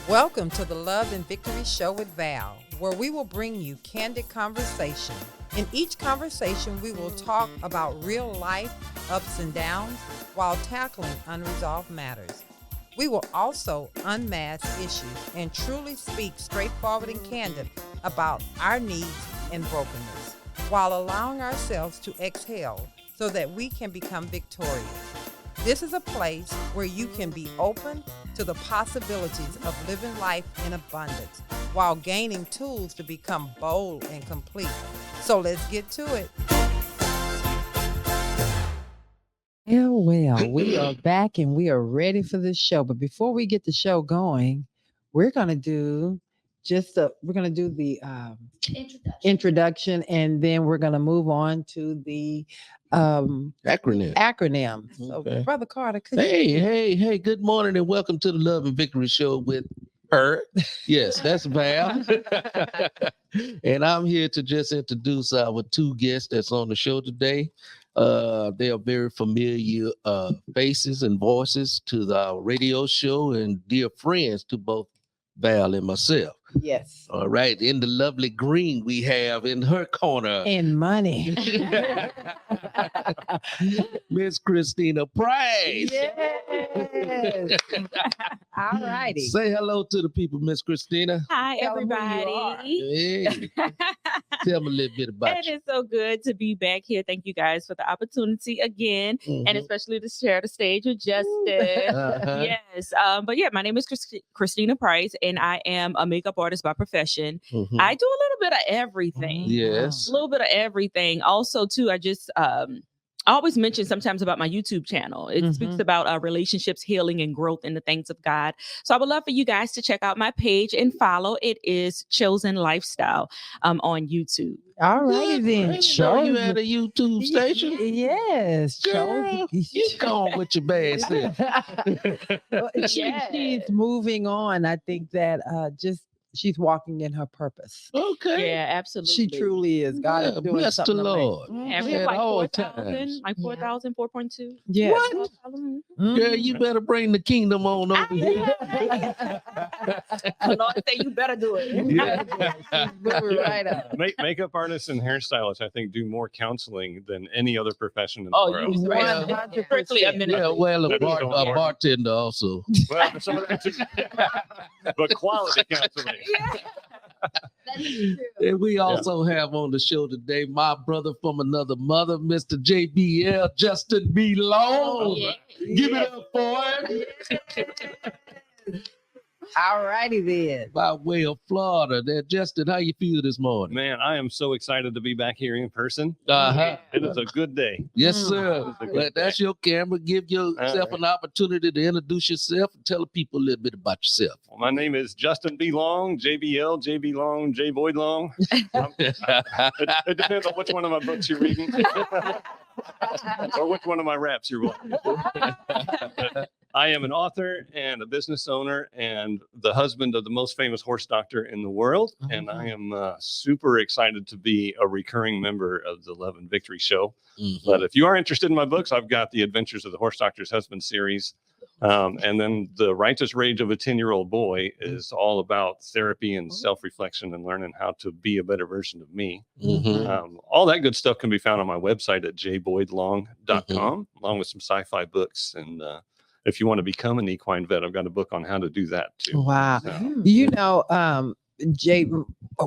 Welcome to the Love and Victory Show with Val, where we will bring you candid conversation. In each conversation, we will talk about real life ups and downs while tackling unresolved matters. We will also unmask issues and truly speak straightforward and candid about our needs and brokenness, while allowing ourselves to exhale so that we can become victorious. This is a place where you can be open to the possibilities of living life in abundance while gaining tools to become bold and complete. So let's get to it. Well, we are back and we are ready for this show. But before we get the show going, we're going to do the introduction, and then we're going to move on to the acronym. So, Okay. Brother Carter, Hey, good morning and welcome to the Love and Victory Show with her. Yes, that's Val. And I'm here to just introduce our two guests that's on the show today. They are very familiar faces and voices to our radio show and dear friends to both Val and myself. Yes. All right. In the lovely green we have in her corner. And money. Miss Christina Price. Yes. All righty. Say hello to the people, Miss Christina. Hi, Tell 'em who you everybody. Hey. Tell me a little bit about It you. is so good to be back here. Thank you guys for the opportunity again, and Mhm. especially to share the stage with Justin. Uh-huh. Yes. But yeah, my name is Christina Price, and I am a makeup artist by profession. Mhm. I do a little bit of everything. Yes. A little bit of everything. Also, too, I always mention sometimes about my YouTube channel. It speaks about relationships, healing, and growth in the things of God. So I would love for you guys to check out my page and follow. It is Chosen Lifestyle on YouTube. All righty then. I didn't know you had a YouTube station. Yes. Girl, you gone with your bad self. She's moving on. I think that she's walking in her purpose. Okay. Yeah, absolutely. She truly is. God is doing Bless the something Lord. Yeah, we At have like all 4,000, times. like 4,000, 4.2. Yeah. What? Girl, you better bring the kingdom on over here. The Lord say you better do it. Yeah. Moving right up. Makeup artists and hairstylists, I think, do more counseling than any other profession in the Oh, world. you right. Well, It's strictly a Yeah, ministry. well, a That is so important. bartender also. Well, but quality counseling. And we also have on the show today my brother from another mother, Mr. JBL, Justin B. Long. Yeah. Give it up for him. All righty then. By way of Florida. There, Justin, how you feel this morning? Man, I am so excited to be back here in person. Uh-huh. It is a good day. Yes, Mm. sir. Well, that's your camera. Give yourself an opportunity to introduce yourself and tell the people a little bit about yourself. Well, my name is Justin B. Long, JBL, JB Long, J. Boyd Long. It depends on which one of my books you're reading. Or which one of my raps you're watching. I am an author and a business owner and the husband of the most famous horse doctor in the world. And I am super excited to be a recurring member of the Love and Victory Show. But if you are interested in my books, I've got the Adventures of the Horse Doctor's Husband series. And then The Righteous Rage of a 10-Year-old Boy is all about therapy and self-reflection and learning how to be a better version of me. All that good stuff can be found on my website at jboydlong.com, along with some sci-fi books. And if you want to become an equine vet, I've got a book on how to do that too. Wow. So, You know, Jay,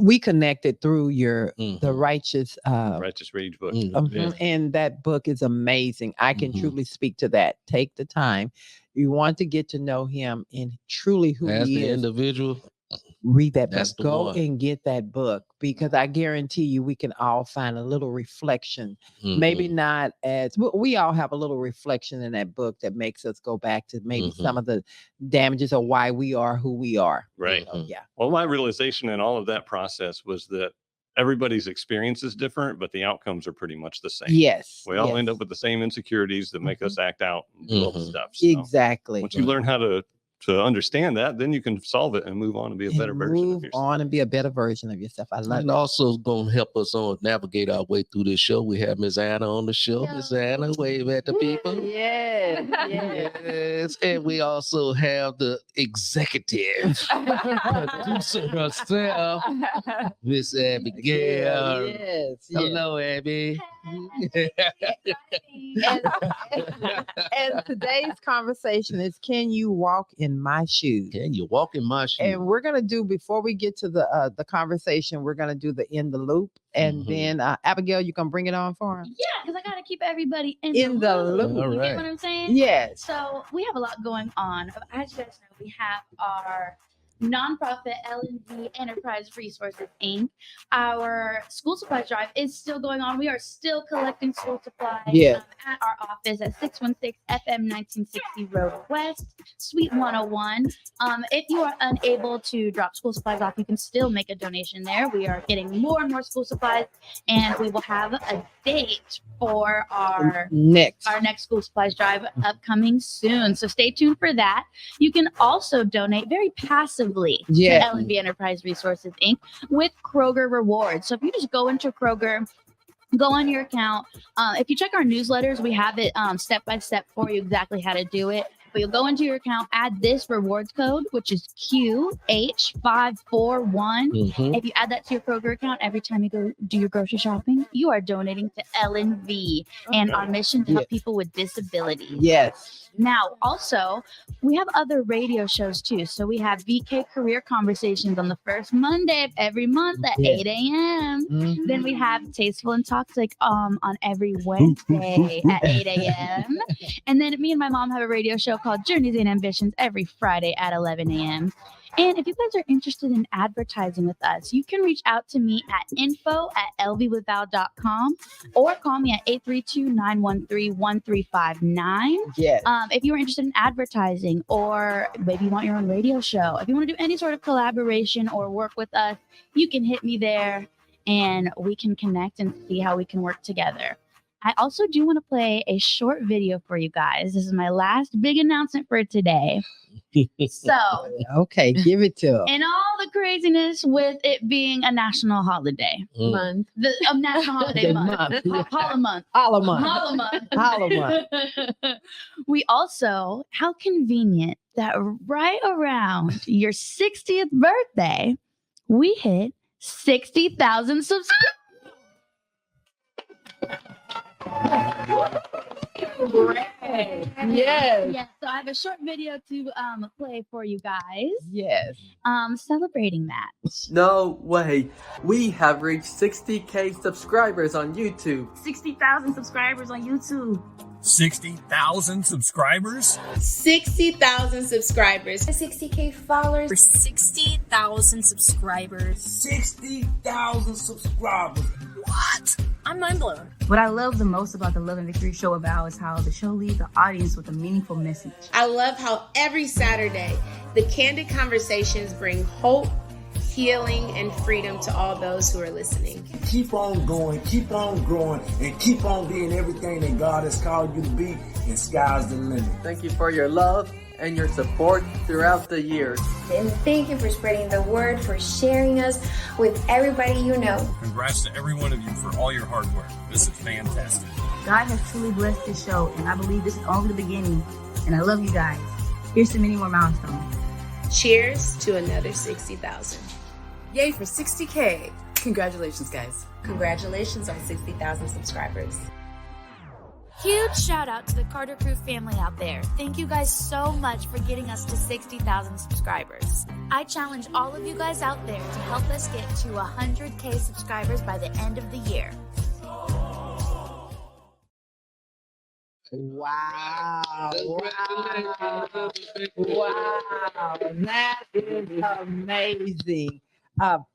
we connected through the righteous Righteous Rage book. Yeah. and that book is amazing. I can truly speak to that. Take the time. You want to get to know him and truly who As he the is. individual. Read that That's book. the Go one. and get that book, because I guarantee you we can all find a little reflection. Maybe not as we all have a little reflection in that book that makes us go back to maybe some of the damages or why we are who we are. Right. So, yeah. Well, my realization in all of that process was that everybody's experience is different, but the outcomes are pretty much the same. Yes. We all yes. end up with the same insecurities that make us act out and do all the stuff. So Exactly. once you learn how to to understand that, then you can solve it and move on and be a better version of Move yourself. on and be a better version of yourself. I love And it. also going to help us on navigate our way through this show. We have Miss Anna on the show. Yeah. Miss Anna, wave at the people. Yes, Yes, and we also have the executive producer herself, Miss Abigail. Yes. Hello, Abby. And today's conversation is, can you walk in my shoes? Can you walk in my shoes? And we're gonna do, before we get to the conversation, we're gonna do the in the loop, and then Abigail, you gonna bring it on for him? Yeah, because I gotta keep everybody in In the loop. You All get right. what I'm saying? Yes. So we have a lot going on. As you guys know, we have our nonprofit L&D Enterprise Resources Inc. Our school supply drive is still going on. We are still collecting school supplies Yes. at our office at 616 FM 1960 Road West, Suite 101. If you are unable to drop school supplies off, you can still make a donation there. We are getting more and more school supplies, and we will have a date for our Next. next school supplies drive upcoming soon. So stay tuned for that. You can also donate very passively Yeah. to L&B Enterprise Resources Inc. with Kroger Rewards. So if you just go into Kroger, go on your account. If you check our newsletters, we have it step by step for you exactly how to do it. But you'll go into your account, add this rewards code, which is QH541. If you add that to your Kroger account, every time you go do your grocery shopping, you are donating to L&V and our mission to help people with disabilities. Yes. Now, also, we have other radio shows too. So we have VK Career Conversations on the first Monday of every month at Yes. 8 a.m. Mhm. Then we have Tasteful and Toxic on every Wednesday at 8 a.m. And then me and my mom have a radio show called Journeys and Ambitions every Friday at 11 a.m. And if you guys are interested in advertising with us, you can reach out to me at info@lvwithval.com or call me at 832-913-1359. Yes. If you are interested in advertising, or maybe you want your own radio show, if you want to do any sort of collaboration or work with us, you can hit me there and we can connect and see how we can work together. I also do want to play a short video for you guys. This is my last big announcement for today. So, Okay, give it to him. in all the craziness with it being a national holiday, Month. the national holiday The month, Holla month, Holla month. Holla month. Holla month. We also, how convenient that right around your 60th birthday, we hit 60,000 subscribers. Yes. Yeah, so I have a short video to play for you guys, Yes. celebrating that. No way. We have reached 60K subscribers on YouTube. 60,000 subscribers on YouTube. 60,000 subscribers? 60,000 subscribers. 60K followers. 60,000 subscribers. 60,000 subscribers. What? I'm mind blown. What I love the most about the Love and Victory show with Val is how the show leaves the audience with a meaningful message. I love how every Saturday, the candid conversations bring hope, healing, and freedom to all those who are listening. Keep on going, keep on growing, and keep on being everything that God has called you to be, and sky's the limit. Thank you for your love and your support throughout the years. And thank you for spreading the word, for sharing us with everybody you know. Congrats to every one of you for all your hard work. This is fantastic. God has truly blessed this show, and I believe this is only the beginning. And I love you guys. Here's to many more milestones. Cheers to another 60,000. Yay for 60K. Congratulations, guys. Congratulations on 60,000 subscribers. Huge shout out to the Carter Crew family out there. Thank you guys so much for getting us to 60,000 subscribers. I challenge all of you guys out there to help us get to 100K subscribers by the end of the year. Wow. Wow. Wow. That is amazing.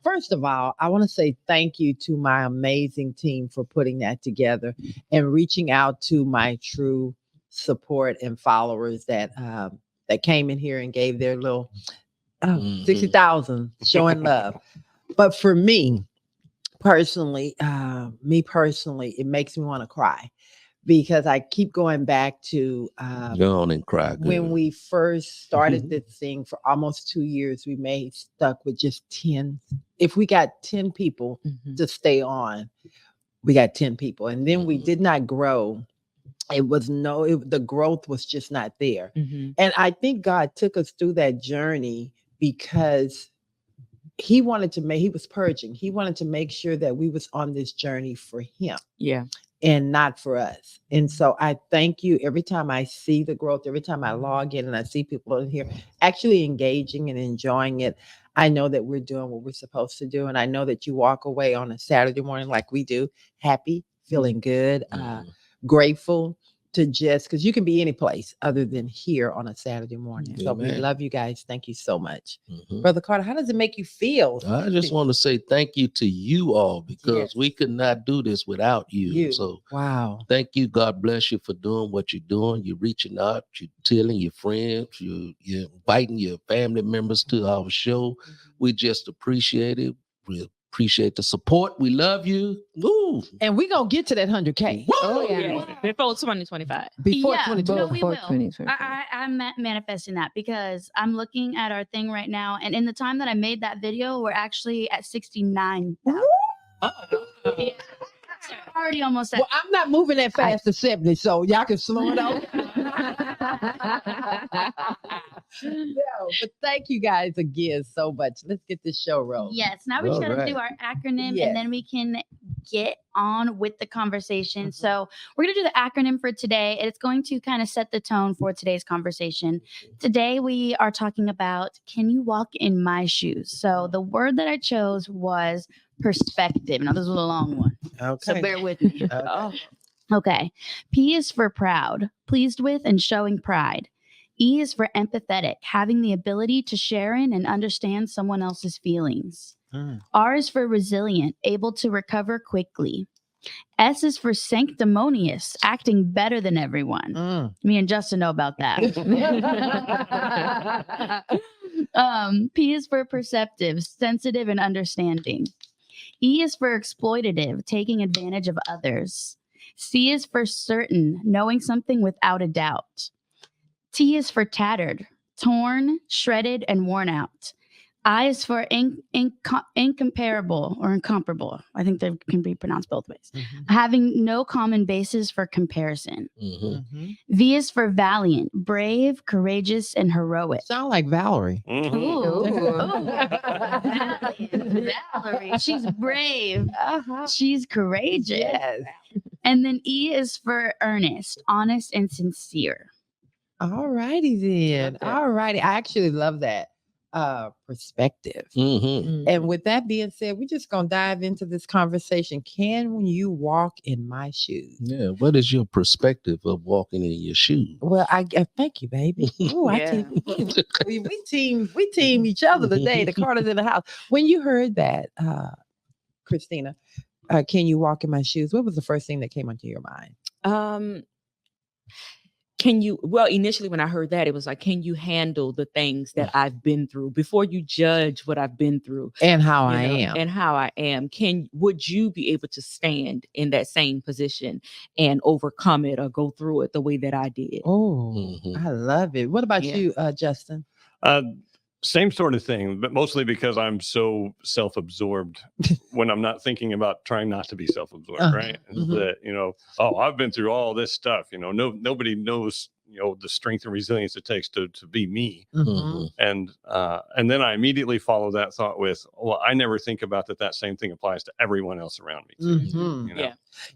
First of all, I want to say thank you to my amazing team for putting that together and reaching out to my true support and followers that came in here and gave their little 60,000 showing love. But for me personally, it makes me want to cry because I keep going back to Go on and cry. when girl. we first started this thing for almost 2 years. We may stuck with just 10. If we got 10 people to stay on, we got 10 people, and then we did not grow. It was the growth was just not there. And I think God took us through that journey because he was purging. He wanted to make sure that we was on this journey for him. Yeah. And not for us. And so I thank you every time I see the growth, every time I log in and I see people in here actually engaging and enjoying it. I know that we're doing what we're supposed to do. And I know that you walk away on a Saturday morning like we do, happy, feeling good, grateful to just, because you can be any place other than here on a Saturday morning. So we love you guys. Thank you so much. Brother Carter, how does it make you feel? I just want to say thank you to you all because we could not do this without you. So wow. Thank you. God bless you for doing what you're doing. You're reaching out, you're telling your friends, you're inviting your family members to our show. We just appreciate it. We appreciate the support. We love you. Woo. And we're going to get to that 100K. Oh, yeah. Before 2025. Before Yeah, 2025. no, we will. 2025. I'm manifesting that because I'm looking at our thing right now. And in the time that I made that video, we're actually at 69,000. Yeah. Already almost at. Well, I'm not moving that fast to 70, so y'all can slow it down. No, but thank you guys again so much. Let's get this show rolling. Yes, now we just got to do our acronym and then we can get on with the conversation. So we're going to do the acronym for today. And it's going to kind of set the tone for today's conversation. Today we are talking about, can you walk in my shoes? So the word that I chose was perspective. Now this was a long one. Okay. So bear with me. Okay. P is for proud, pleased with and showing pride. E is for empathetic, having the ability to share in and understand someone else's feelings. R is for resilient, able to recover quickly. S is for sanctimonious, acting better than everyone. Me and Justin know about that. P is for perceptive, sensitive and understanding. E is for exploitative, taking advantage of others. C is for certain, knowing something without a doubt. T is for tattered, torn, shredded, and worn out. I is for incomparable or incomparable. I think they can be pronounced both ways. Having no common basis for comparison. V is for valiant, brave, courageous, and heroic. Sound like Valerie. Ooh. Valerie. She's brave. She's courageous. Yes. And then E is for earnest, honest, and sincere. All righty then. All righty. I actually love that perspective. And with that being said, we're just going to dive into this conversation. Can you walk in my shoes? Yeah. What is your perspective of walking in your shoes? Well, I thank you, baby. Ooh, we team each other today. The Carter's in the house. When you heard that, Christina, can you walk in my shoes? What was the first thing that came onto your mind? Initially when I heard that, it was like, can you handle the things that I've been through before you judge what I've been through and how I am? Would you be able to stand in that same position and overcome it or go through it the way that I did? Oh, I love it. What about you, Justin? Same sort of thing, but mostly because I'm so self-absorbed when I'm not thinking about trying not to be self-absorbed, right? That, I've been through all this stuff, nobody knows, the strength and resilience it takes to be me. And then I immediately follow that thought with, well, I never think about that same thing applies to everyone else around me too.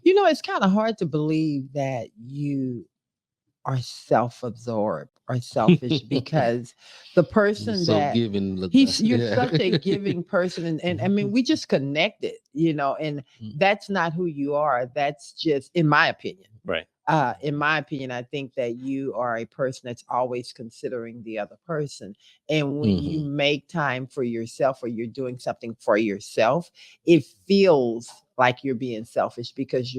It's kind of hard to believe that you are self-absorbed or selfish because the person you're such a giving person. And I mean, we just connected, and that's not who you are. That's just, in my opinion. Right. In my opinion, I think that you are a person that's always considering the other person. And when you make time for yourself or you're doing something for yourself, it feels like you're being selfish because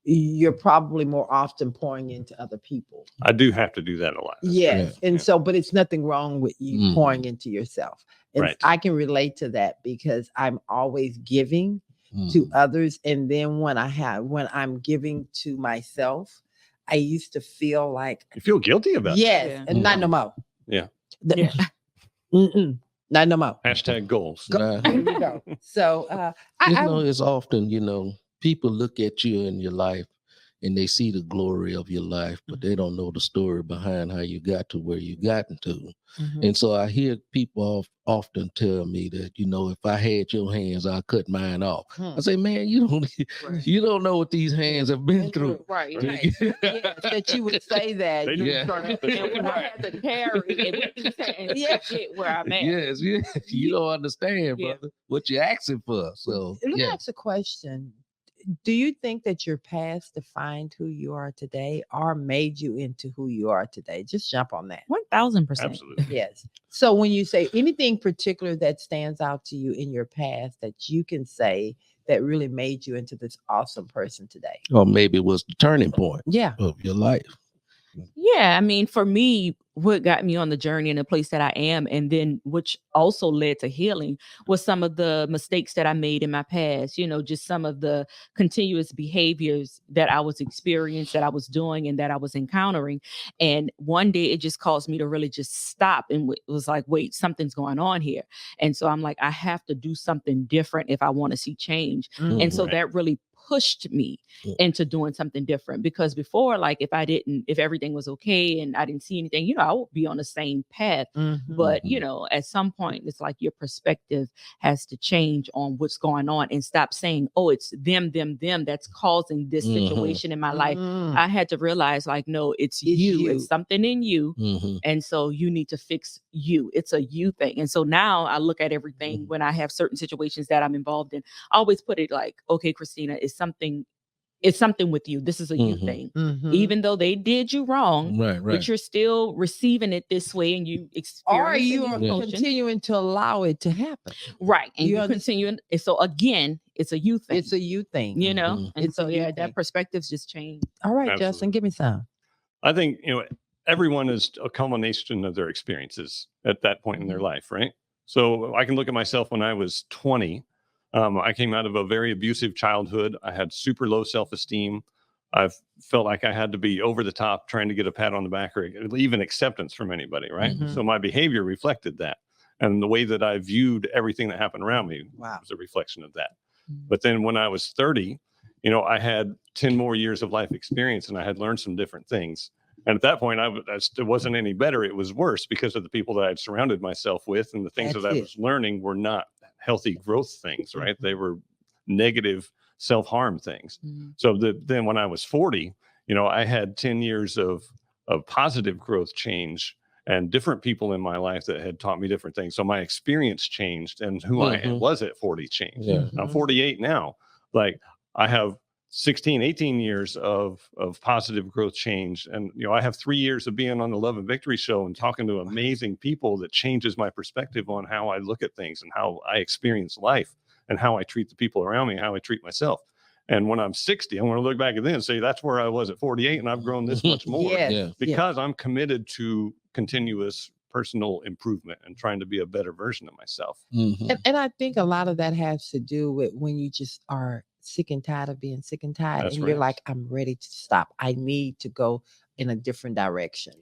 you're probably more often pouring into other people. I do have to do that a lot. Yes. And so, but it's nothing wrong with you pouring into yourself. And right. I can relate to that because I'm always giving. to others. And then when I'm giving to myself, I used to feel like You feel guilty about yes, and not no more. Yeah. Not no more. Hashtag goals. There you go. So it's often, people look at you in your life and they see the glory of your life, but they don't know the story behind how you got to where you gotten to. And so I hear people often tell me that, if I had your hands, I'd cut mine off. I say, man, you don't know what these hands have been through. Right. Yes, that you would say that. They didn't start out the And when I had to carry and get where I'm at. Yes, you don't understand, brother, what you're asking for. So Let me ask a question. Do you think that your past defined who you are today or made you into who you are today? Just jump on that. 1000%. Absolutely. Yes. So when you say anything particular that stands out to you in your past that you can say that really made you into this awesome person today? Or maybe it was the turning point of your life. Yeah, I mean, for me, what got me on the journey in the place that I am, and then which also led to healing, was some of the mistakes that I made in my past. Just some of the continuous behaviors that I was experiencing, that I was doing, and that I was encountering. And one day, it just caused me to really just stop, and it was like, wait, something's going on here. And so I'm like, I have to do something different if I want to see change. And so that really pushed me into doing something different, because before, like, if everything was okay and I didn't see anything, I would be on the same path. But at some point, it's like your perspective has to change on what's going on and stop saying, oh, it's them that's causing this situation in my life. I had to realize, like, no, it's you. It's something in you. And so you need to fix you. It's a you thing. And so now I look at everything when I have certain situations that I'm involved in. I always put it like, okay, Christina, it's something with you. This is a you thing. Even though they did you wrong, but you're still receiving it this way, and you or you are continuing to allow it to happen. Right. And you continue. So again, it's a you thing. It's a you thing. And it's so that perspective's just changed. All right, Absolutely. Justin, give me some. I think, everyone is a culmination of their experiences at that point in their life, right? So I can look at myself when I was 20. I came out of a very abusive childhood. I had super low self-esteem. I felt like I had to be over the top, trying to get a pat on the back or even acceptance from anybody, right? So my behavior reflected that. And the way that I viewed everything that happened around me was a reflection of that. But then when I was 30, I had 10 more years of life experience, and I had learned some different things. And at that point, it wasn't any better. It was worse because of the people that I'd surrounded myself with, and the things that I was learning were not healthy growth things, right? They were negative self-harm things. So then when I was 40, I had 10 years of positive growth change and different people in my life that had taught me different things. So my experience changed, and who I was at 40 changed. I'm 48 now. Like, I have 18 years of positive growth change. And, I have 3 years of being on the Love and Victory show and talking to amazing people that changes my perspective on how I look at things and how I experience life and how I treat the people around me, how I treat myself. And when I'm 60, I'm going to look back at this and say, that's where I was at 48, and I've grown this much more because I'm committed to continuous personal improvement and trying to be a better version of myself. And I think a lot of that has to do with when you just are sick and tired of being sick and tired. That's and right. You're like, I'm ready to stop. I need to go in a different direction.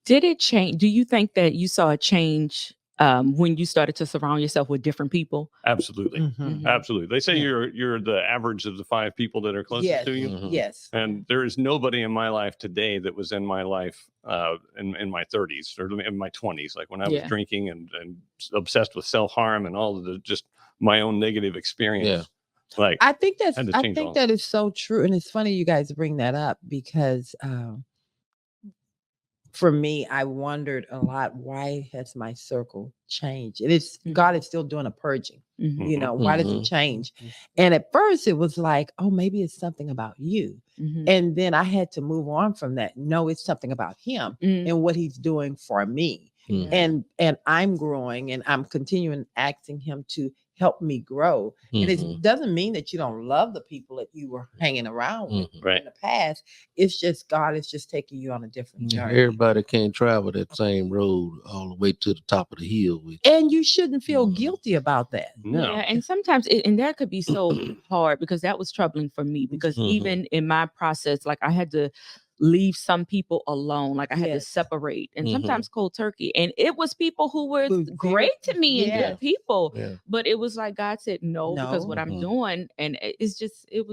Did it change? Do you think that you saw a change when you started to surround yourself with different people? Absolutely. Absolutely. They say you're the average of the 5 people that are closest to you. Yes. And there is nobody in my life today that was in my life in my 30s or in my 20s, like when I was drinking and obsessed with self-harm and all of the just my own negative experience. Like, I think that is so true. And it's funny you guys bring that up because for me, I wondered a lot, why has my circle changed? And it's God is still doing a purging. Why does it change? And at first it was like, oh, maybe it's something about you. And then I had to move on from that. No, it's something about him and what he's doing for me. And I'm growing, and I'm continuing asking him to help me grow. And Mhm. it doesn't mean that you don't love the people that you were hanging around with Mhm. Right. in the past. It's just God is just taking you on a different journey. Everybody can't travel that same road all the way to the top of the hill with And you shouldn't feel guilty about that. No. Yeah, and sometimes and that could be so hard because that was troubling for me because Mhm. even in my process, like I had to leave some people alone, like I had to Yes. separate, and Mhm. sometimes cold turkey. And it was people who were Who great to me and Yeah. good people, Yeah. but it was like God said no, because what I'm Mhm. doing, and it was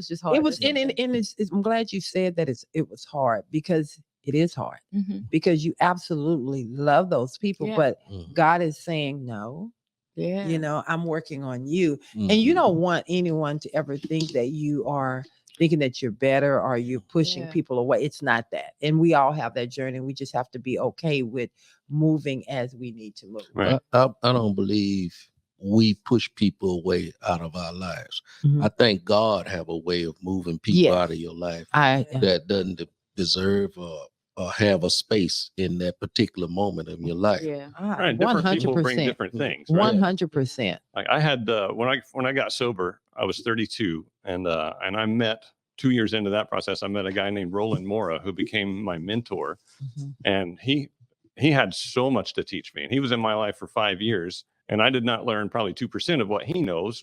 just hard. It was, and I'm glad you said that it was hard because it is hard Mhm. because you absolutely love those people, Yeah. but Mhm. God is saying no. Yeah, You know, I'm working on you, and you Mhm. don't want anyone to ever think that you are thinking that you're better or you're pushing Yeah. people away. It's not that, and we all have that journey. We just have to be okay with moving as we need to move. Right. I don't believe we push people away out of our lives. Mhm. I think God have a way of moving people Yes. out of your life I that doesn't deserve or have a space in that particular moment of your life. yeah. Right. Different people bring 100%. different things. Right. 100%. Like I had when I got sober, I was 32, and I met 2 years into that process, I met a guy named Roland Mora who became my mentor, Mhm. and he had so much to teach me, and he was in my life for 5 years, and I did not learn probably 2% of what he knows,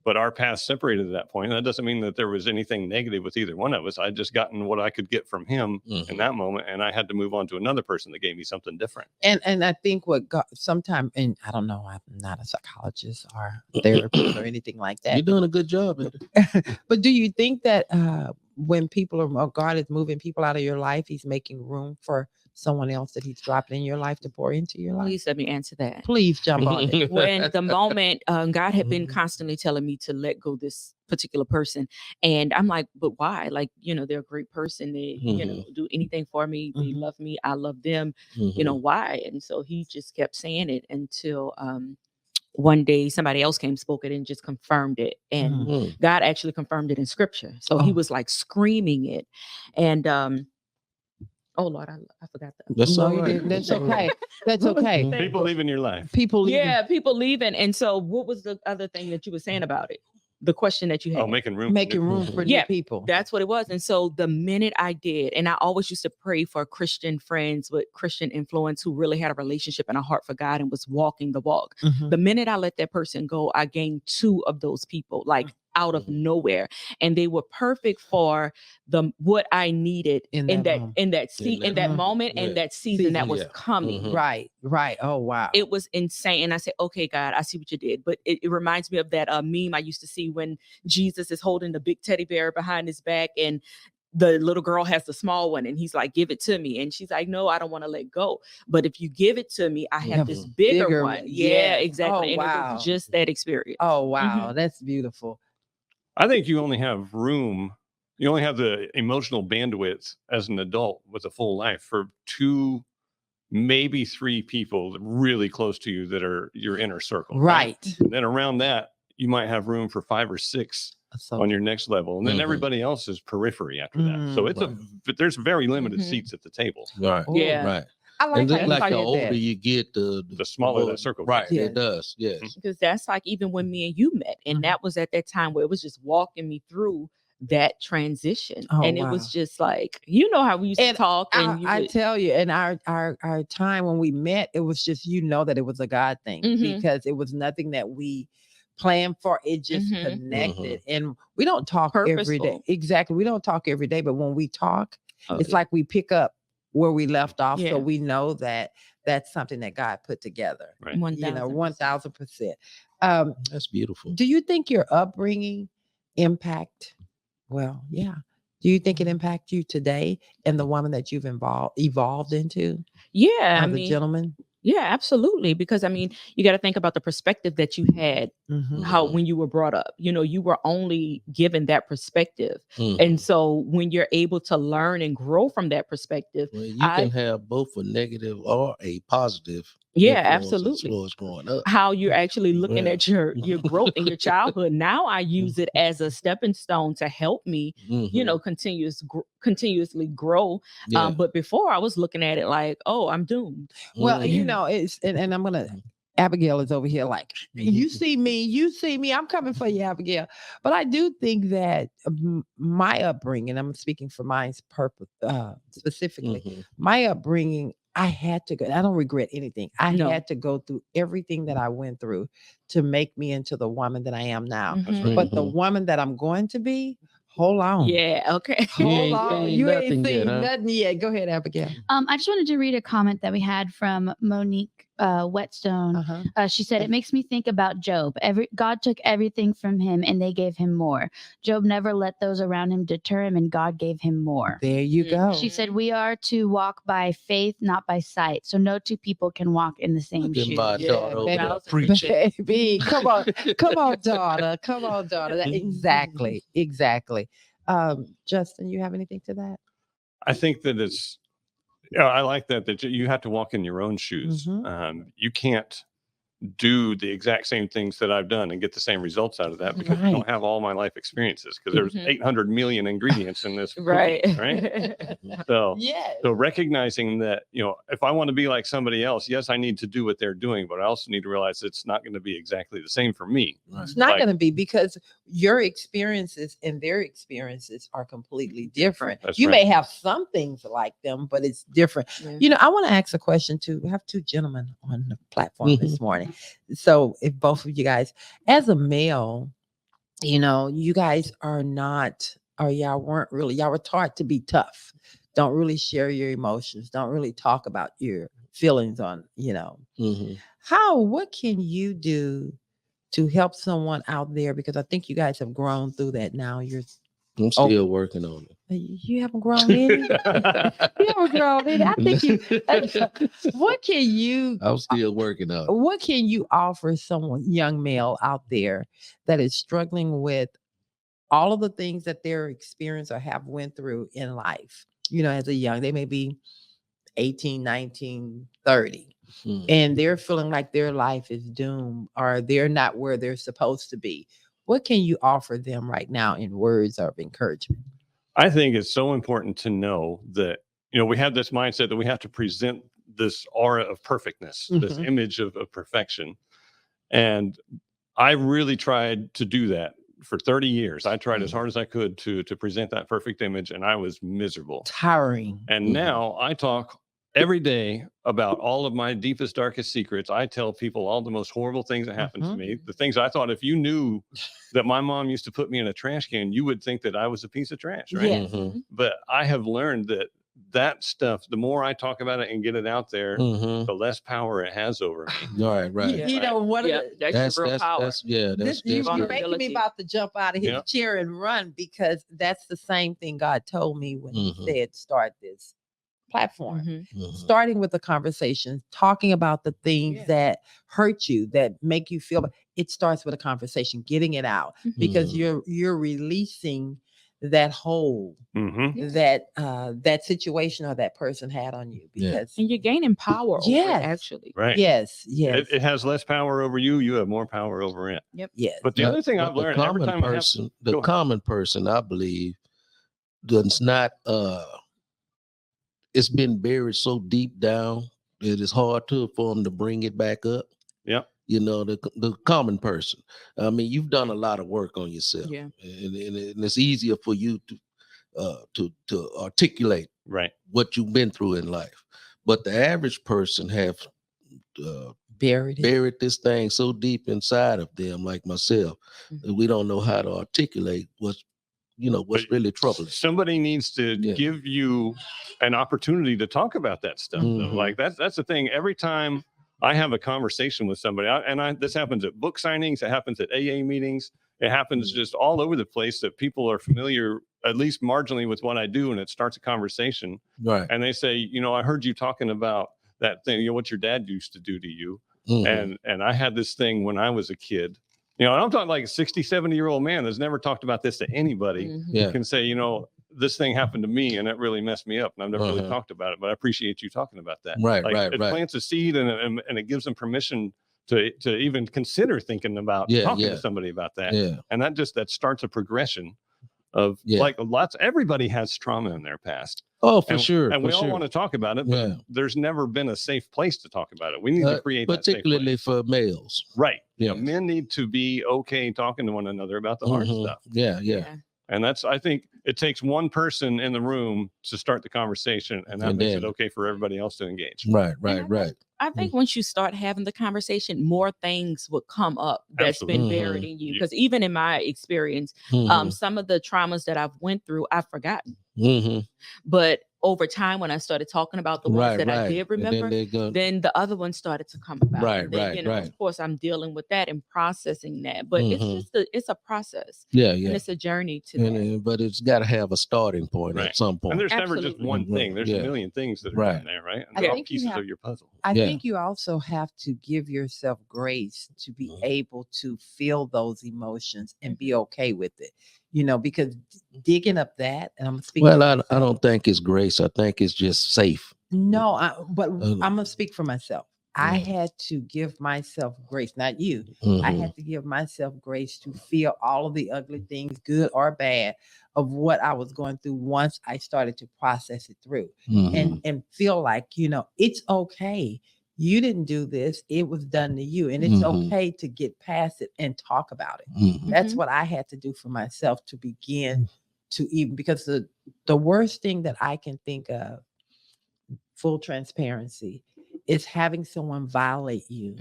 but our paths separated at that point. And that doesn't mean that there was anything negative with either one of us. I'd just gotten what I could get from him in that moment, and I had to move on to another person that gave me something different. And I think what God sometimes, and I don't know, I'm not a psychologist or therapist or anything like that. You're doing a good job at it. But do you think that when people or God is moving people out of your life, He's making room for someone else that He's dropping in your life to pour into your life? Please let me answer that. Please jump on it. When the moment God had been constantly telling me to let go this particular person, and I'm like, but why? Like, they're a great person. They, do anything for me. They love me. I love them. Why? And so he just kept saying it until one day somebody else came, spoke it, and just confirmed it. And God actually confirmed it in scripture. So he was like screaming it. And oh Lord, I forgot that. That's No, all you right. didn't. That's okay. That's okay. People leave in your life. People leaving. Yeah, people leaving. And so what was the other thing that you were saying about it? The question that you had. Oh, making room for new people. That's what it was. And so the minute I did, and I always used to pray for Christian friends with Christian influence who really had a relationship and a heart for God and was walking the walk. The minute I let that person go, I gained 2 of those people, like out of nowhere, and they were perfect for what I needed in that moment and that season that was coming. Right. Oh wow. It was insane. And I said, okay, God, I see what you did. But it reminds me of that meme I used to see when Jesus is holding the big teddy bear behind his back and the little girl has the small one and he's like, give it to me. And she's like, no, I don't want to let go. But if you give it to me, I have this bigger one. Yeah, exactly. Oh, and wow. it was just that experience. Oh, wow. That's beautiful. I think you only have room. You only have the emotional bandwidth as an adult with a full life for 2, maybe 3 people really close to you that are your inner circle. Right. And then around that, you might have room for 5 or 6 on your next level. And then everybody else is periphery after that. So it's but there's very limited seats at the table. Right. Yeah. Right. I like and that. like the older you get, the smaller that circle. Right. Yeah. It does. Yes. Because that's like even when me and you met. And that was at that time where it was just walking me through that transition. Oh, and it was just like, how we used to talk. And I tell you, in our time when we met, it was just, that it was a God thing because it was nothing that we planned for. It just connected. And we don't talk every day. Exactly. We don't talk every day, but when we talk, it's like we pick up where we left off. So we know that that's something that God put together. Right. 1000%. That's beautiful. Do you think your upbringing do you think it impacts you today and the woman that you've evolved into? Yeah. As a gentleman? Yeah, absolutely. Because you got to think about the perspective that you had, how when you were brought up, you were only given that perspective. And so when you're able to learn and grow from that perspective, you can have both a negative or a positive. Yeah, absolutely. Growing up. How you're actually looking at your growth in your childhood. Now I use it as a stepping stone to help me, continuously grow. But before I was looking at it like, oh, I'm doomed. Well, it's, and I'm going to Abigail is over here like, you see me, I'm coming for you, Abigail. But I do think that my upbringing, I'm speaking for mine's purpose, specifically, my upbringing, I had to go, I don't regret anything. I had to go through everything that I went through to make me into the woman that I am now. But the woman that I'm going to be, hold on. Yeah, okay. Hold on. You ain't seen huh? nothing yet. Go ahead, Abigail. I just wanted to read a comment that we had from Monique Whetstone. She said, it makes me think about Job. God took everything from him and they gave him more. Job never let those around him deter him, and God gave him more. There you go. She said, we are to walk by faith, not by sight. So no two people can walk in the same shoes. Baby, come on, daughter. Come on, daughter. Exactly. Justin, you have anything to that? I think that it's, I like that you have to walk in your own shoes. You can't do the exact same things that I've done and get the same results out of that because I don't have all my life experiences, because there's 800 million ingredients in this cookie, right? So recognizing that, if I want to be like somebody else, yes, I need to do what they're doing, but I also need to realize it's not going to be exactly the same for me. It's not going to be, because your experiences and their experiences are completely different. You may have some things like them, but it's different. I want to ask a question too. We have two gentlemen on the platform this morning. So if both of you guys, as a male, you guys are not, or y'all were taught to be tough. Don't really share your emotions. Don't really talk about your feelings on, what can you do to help someone out there? Because I think you guys have grown through that now. I'm still working on it. You haven't grown in it? You haven't grown in it. I think what can you... I'm still working on it. What can you offer someone, young male out there, that is struggling with all of the things that they're experienced or have went through in life? As a young, they may be 18, 19, 30. And they're feeling like their life is doomed, or they're not where they're supposed to be. What can you offer them right now in words of encouragement? I think it's so important to know that, we have this mindset that we have to present this aura of perfectness, this image of perfection. And I really tried to do that for 30 years. I tried as hard as I could to present that perfect image, and I was miserable. Tiring. And now I talk every day about all of my deepest, darkest secrets. I tell people all the most horrible things that happened to me. The things I thought, if you knew that my mom used to put me in a trash can, you would think that I was a piece of trash, right? But I have learned that stuff, the more I talk about it and get it out there, the less power it has over me. Right. That's real power. You're making me about to jump out of his chair and run, because that's the same thing God told me when he said, start this platform. Starting with a conversation, talking about the things that hurt you, that make you feel. It starts with a conversation, getting it out, because you're releasing that hold that situation or that person had on you, because and you're gaining power over it, actually. Right. Yes. It has less power over you. You have more power over it. Yes. But the other thing I've learned, the common person, I believe, does not it's been buried so deep down, it is hard for them to bring it back up. The common person. I mean, you've done a lot of work on yourself, and it's easier for you to articulate what you've been through in life. But the average person have buried this thing so deep inside of them, like myself, that we don't know how to articulate what's really troubling. Somebody needs to give you an opportunity to talk about that stuff. Though. Like that's the thing. Every time I have a conversation with somebody, this happens at book signings, it happens at AA meetings, it happens just all over the place, that people are familiar, at least marginally, with what I do, and it starts a conversation. Right. And they say, I heard you talking about that thing, what your dad used to do to you. And I had this thing when I was a kid. And I'm talking like a 60, 70-year-old man that's never talked about this to anybody. Can say, this thing happened to me and it really messed me up, and I've never really talked about it, but I appreciate you talking about that. It plants a seed and it gives them permission to even consider thinking about talking to somebody about that. And that starts a progression of everybody has trauma in their past. Oh, for sure. And we for all sure. want to talk about it, but there's never been a safe place to talk about it. We need to create that safe particularly place. for males. Right. Yeah. Men need to be okay talking to one another about the hard stuff. Yeah. And I think it takes one person in the room to start the conversation, and that makes it okay for everybody else to engage. Right. I think once you start having the conversation, more things will come up that's been buried in you. Because even in my experience, some of the traumas that I've went through, I've forgotten. But over time, when I started talking about the ones that I did remember, then the other ones started to come about. Right. Of course, I'm dealing with that and processing that. But it's a process. Yeah. And it's a journey to that. But it's got to have a starting point at some point. And there's never just one thing. There's a million things that are in there, right? And they're all pieces of your puzzle. I think you also have to give yourself grace to be able to feel those emotions and be okay with it. Because digging up that, and I'm speaking. Well, I don't think it's grace. I think it's just safe. No, but I'm gonna speak for myself. I had to give myself grace, not you. I had to give myself grace to feel all of the ugly things, good or bad, of what I was going through once I started to process it through and feel like, it's okay. You didn't do this. It was done to you. And it's okay to get past it and talk about it. That's what I had to do for myself to begin to even, because the worst thing that I can think of, full transparency, is having someone violate you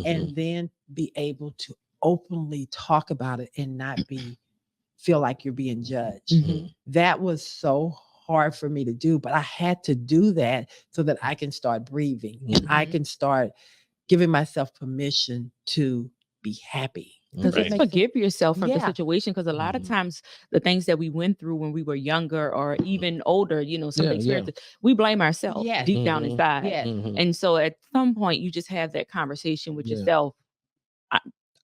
and then be able to openly talk about it and not feel like you're being judged. That was so hard for me to do, but I had to do that so that I can start breathing and I can start giving myself permission to be happy. Just forgive yourself from the situation, because a lot of times the things that we went through when we were younger or even older, some experiences, we blame ourselves deep down inside. And so at some point you just have that conversation with yourself.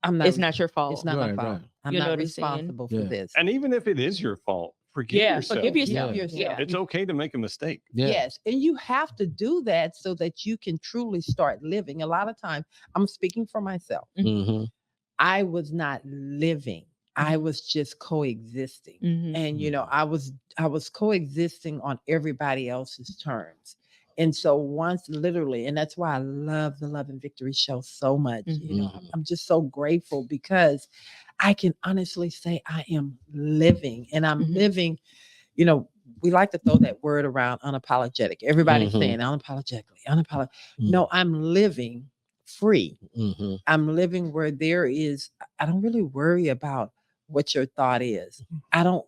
It's not your fault. It's not my fault. I'm not responsible for this. And even if it is your fault, forgive yourself. Forgive yourself. It's okay to make a mistake. Yes. And you have to do that so that you can truly start living. A lot of times, I'm speaking for myself. I was not living. I was just coexisting. And, I was coexisting on everybody else's terms. And so once literally, and that's why I love the Love and Victory show so much. I'm just so grateful because I can honestly say I am living, and I'm living, we like to throw that word around, unapologetic. Everybody's saying unapologetically. No, I'm living free. I'm living where I don't really worry about what your thought is. Not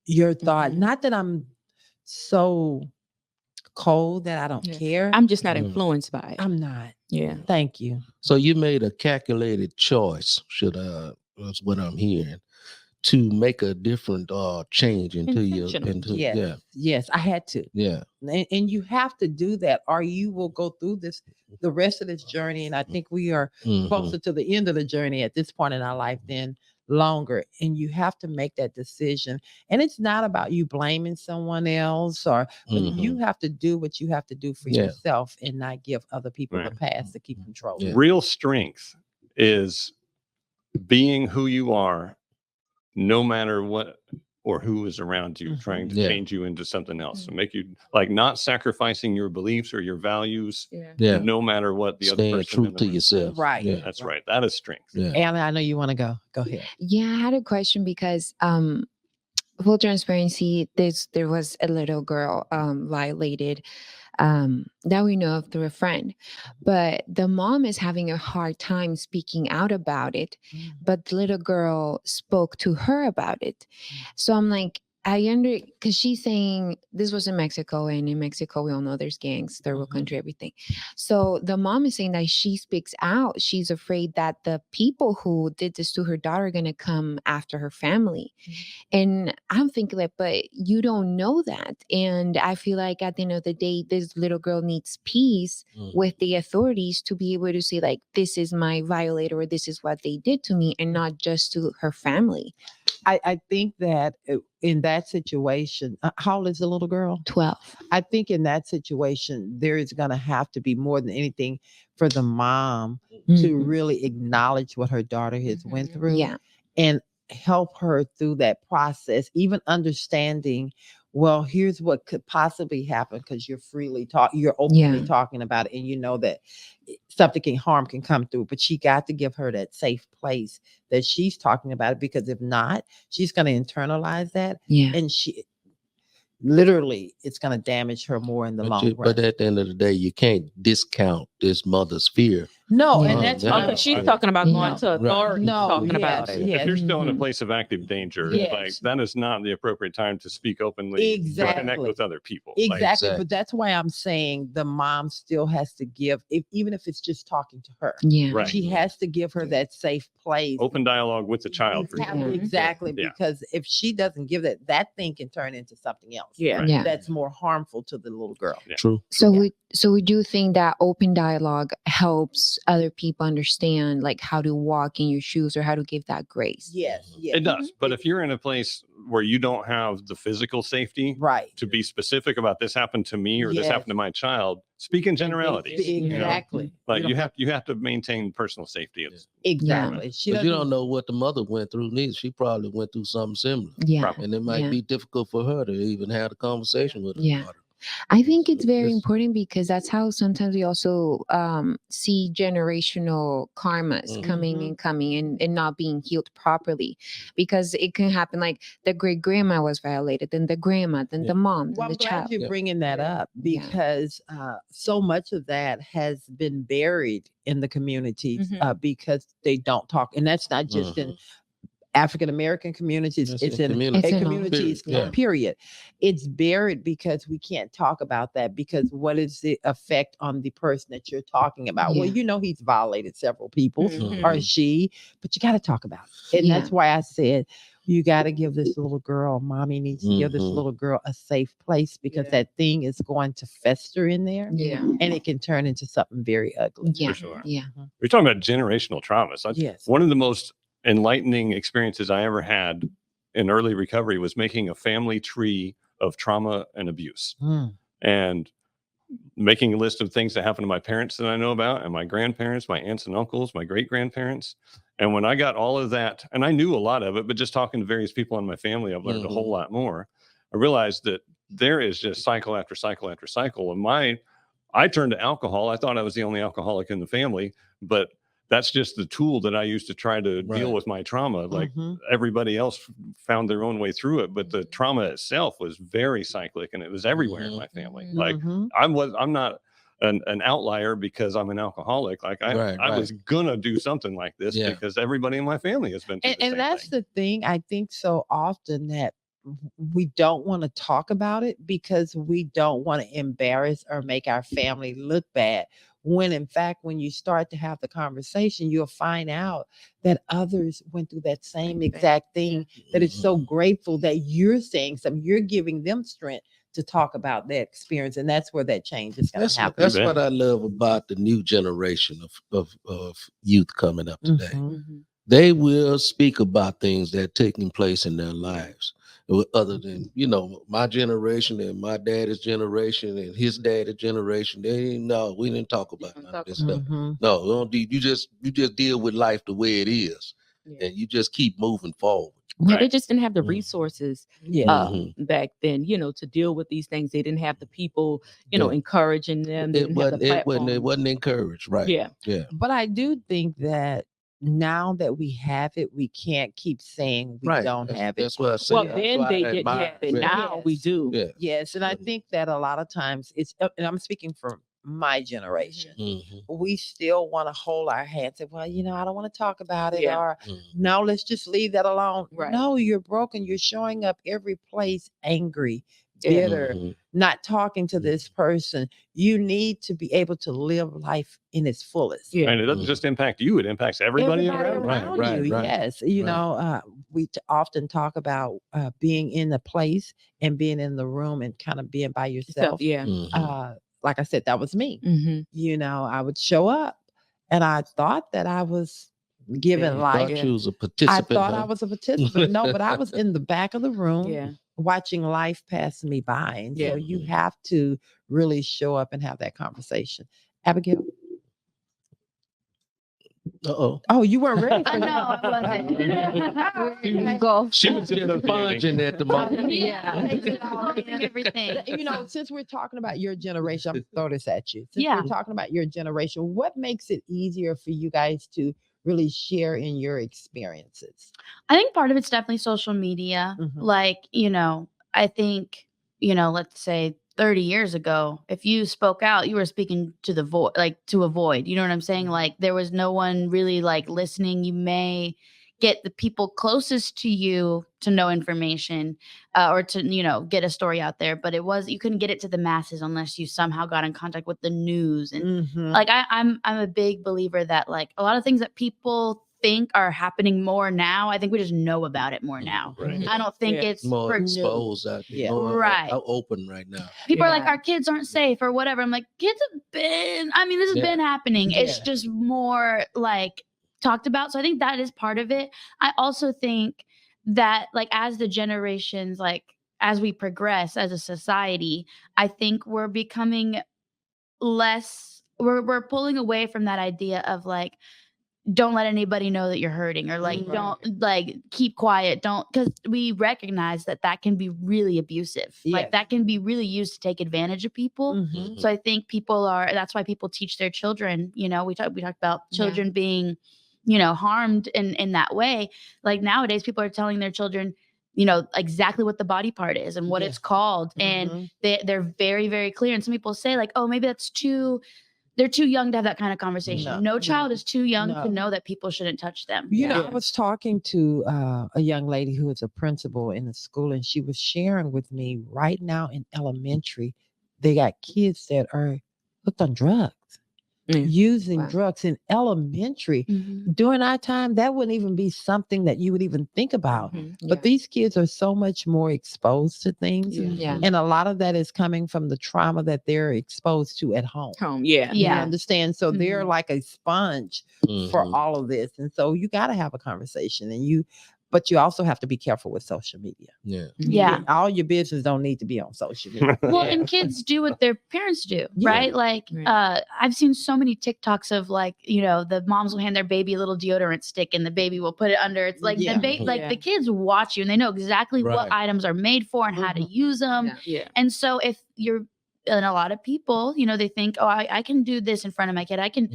that I'm so cold that I don't care. I'm just not influenced by it. I'm not. Yeah. Thank you. So you made a calculated choice, that's what I'm hearing, to make a different change into your. Yes, I had to. Yeah. And you have to do that, or you will go through the rest of this journey. And I think we are closer to the end of the journey at this point in our life than longer. And you have to make that decision. And it's not about you blaming someone else, but you have to do what you have to do for yourself and not give other people a pass to keep control. Real strength is being who you are, no matter what or who is around you, trying to change you into something else, to make you not sacrificing your beliefs or your values, no matter what the other person. True to yourself. Right. Yeah. That's right. That is strength. Anna, I know you want to go. Go ahead. Yeah, I had a question because full transparency, there was a little girl violated that we know of through a friend, but the mom is having a hard time speaking out about it, but the little girl spoke to her about it. So I'm like, because she's saying this was in Mexico, and in Mexico we all know there's gangs, third world country, everything. So the mom is saying that she speaks out. She's afraid that the people who did this to her daughter are going to come after her family. And I'm thinking like, but you don't know that. And I feel like at the end of the day, this little girl needs peace with the authorities to be able to say like, this is my violator, or this is what they did to me, and not just to her family. I think that in that situation, how old is the little girl? 12. I think in that situation, there is going to have to be more than anything for the mom to really acknowledge what her daughter has went through and help her through that process, even understanding well, here's what could possibly happen because you're you're openly talking about it, and you know that harm can come through. But you got to give her that safe place that she's talking about it, because if not, she's going to internalize that, and literally it's going to damage her more in the long run. But at the end of the day, you can't discount this mother's fear. No, and that's because she's talking about going to authority, talking about it. If you're still in a place of active danger, like that is not the appropriate time to speak openly to connect with other people. Exactly. But that's why I'm saying the mom still has to give, even if it's just talking to her. Right. She has to give her that safe place. Open dialogue with the child. Exactly. Because if she doesn't give that thing can turn into something else. That's more harmful to the little girl. True. So we do think that open dialogue helps other people understand like how to walk in your shoes or how to give that grace. Yes. It does. But if you're in a place where you don't have the physical safety to be specific about this happened to me or this happened to my child, speak in generalities. Exactly. Like you have to maintain personal safety. Exactly. But you don't know what the mother went through neither. She probably went through something similar. And it might be difficult for her to even have a conversation with her daughter. I think it's very important because that's how sometimes we also see generational karmas coming and not being healed properly, because it can happen like the great grandma was violated, then the grandma, then the mom, then I'm the child. glad you're bringing that up because so much of that has been buried in the communities because they don't talk, and that's not just in African American communities, it's in communities, period. It's buried because we can't talk about that, because what is the effect on the person that you're talking about? Well, you know, he's violated several people or she, but you got to talk about it. And that's why I said, you got to give this little girl, mommy needs to give this little girl a safe place, because that thing is going to fester in there and it can turn into something very ugly. For sure. We're talking about generational traumas. One of the most enlightening experiences I ever had in early recovery was making a family tree of trauma and abuse and making a list of things that happened to my parents that I know about, and my grandparents, my aunts and uncles, my great grandparents. And when I got all of that, and I knew a lot of it, but just talking to various people in my family, I've learned a whole lot more. I realized that there is just cycle after cycle after cycle. And I turned to alcohol. I thought I was the only alcoholic in the family, but that's just the tool that I used to try to deal with my trauma. Like everybody else found their own way through it, but the trauma itself was very cyclic, and it was everywhere in my family. Like I'm not an outlier because I'm an alcoholic. Like I was gonna do something like this because everybody in my family has been through the same that's thing. the thing. I think so often that we don't want to talk about it because we don't want to embarrass or make our family look bad. When in fact, when you start to have the conversation, you'll find out that others went through that same exact thing, that it's so grateful that you're saying something, you're giving them strength to talk about that experience. And that's where that change is going to happen. That's what I love about the new generation of youth coming up today. They will speak about things that are taking place in their lives. Other than, my generation and my daddy's generation and his daddy's generation, we didn't talk about none of this stuff. No, you just deal with life the way it is, and you just keep moving forward. Well, they just didn't have the resources back then, to deal with these things. They didn't have the people, encouraging them. It wasn't encouraged, right? Yeah. But I do think that now that we have it, we can't keep saying we don't have it. That's what I said. Well, then they didn't have it. Now we do. Yes. And I think that a lot of times and I'm speaking from my generation, we still want to hold our hands and, well, I don't want to talk about it, or no, let's just leave that alone. No, you're broken. You're showing up every place angry, bitter, not talking to this person. You need to be able to live life in its fullest. And it doesn't just impact you, it impacts everybody around you. Yes. We often talk about being in the place and being in the room and kind of being by yourself. Like I said, that was me. I would show up and I thought that I was giving life. You was a participant. I thought I was a participant. No, but I was in the back of the room watching life pass me by. And so you have to really show up and have that conversation. Abigail? Uh-oh. Oh, you weren't ready for I know, that. I wasn't. Go. She was just sponging at the moment. Yeah, takes it all in, everything. You know, since we're talking about your generation, I'm gonna throw this at you. Since Yeah. we're talking about your generation, what makes it easier for you guys to really share in your experiences? I think part of it's definitely social media. Mhm. Like, I think, let's say 30 years ago, if you spoke out, you were speaking to the void, like to a void. You know what I'm saying? Like there was no one really like listening. You may get the people closest to you to know information or to, get a story out there. But you couldn't get it to the masses unless you somehow got in contact with the news. And like, I'm a big believer that like a lot of things that people think are happening more now, I think we just know about it more now. Right. I don't think it's more exposed out there. Yeah. More Right. open right now. People are like, our kids aren't safe or whatever. I'm like, kids have been, this has been happening. It's just more like talked about. So I think that is part of it. I also think that like as the generations, like as we progress as a society, I think we're becoming less, we're pulling away from that idea of like, don't let anybody know that you're hurting or like, don't like keep quiet. Don't, because we recognize that can be really abusive. Like that can be really used to take advantage of people. So I think that's why people teach their children, we talked about children being, harmed in that way. Like nowadays people are telling their children, exactly what the body part is and what it's called. And they're very, very clear. And some people say like, oh, maybe they're too young to have that kind of conversation. No child is too young to know that people shouldn't touch them. I was talking to a young lady who is a principal in the school, and she was sharing with me right now in elementary, they got kids that are hooked on drugs. Using drugs in elementary. During our time, that wouldn't even be something that you would even think about. But these kids are so much more exposed to things. And a lot of that is coming from the trauma that they're exposed to at home. You understand? So they're like a sponge for all of this. And so you got to have a conversation, but you also have to be careful with social media. Yeah. All your business don't need to be on social media. Well, and kids do what their parents do, right? Like, I've seen so many TikToks of like, the moms will hand their baby a little deodorant stick and the baby will put it under. It's like the kids watch you and they know exactly what items are made for and how to use them. And so if you're, and a lot of people, they think, oh, I can do this in front of my kid. I can,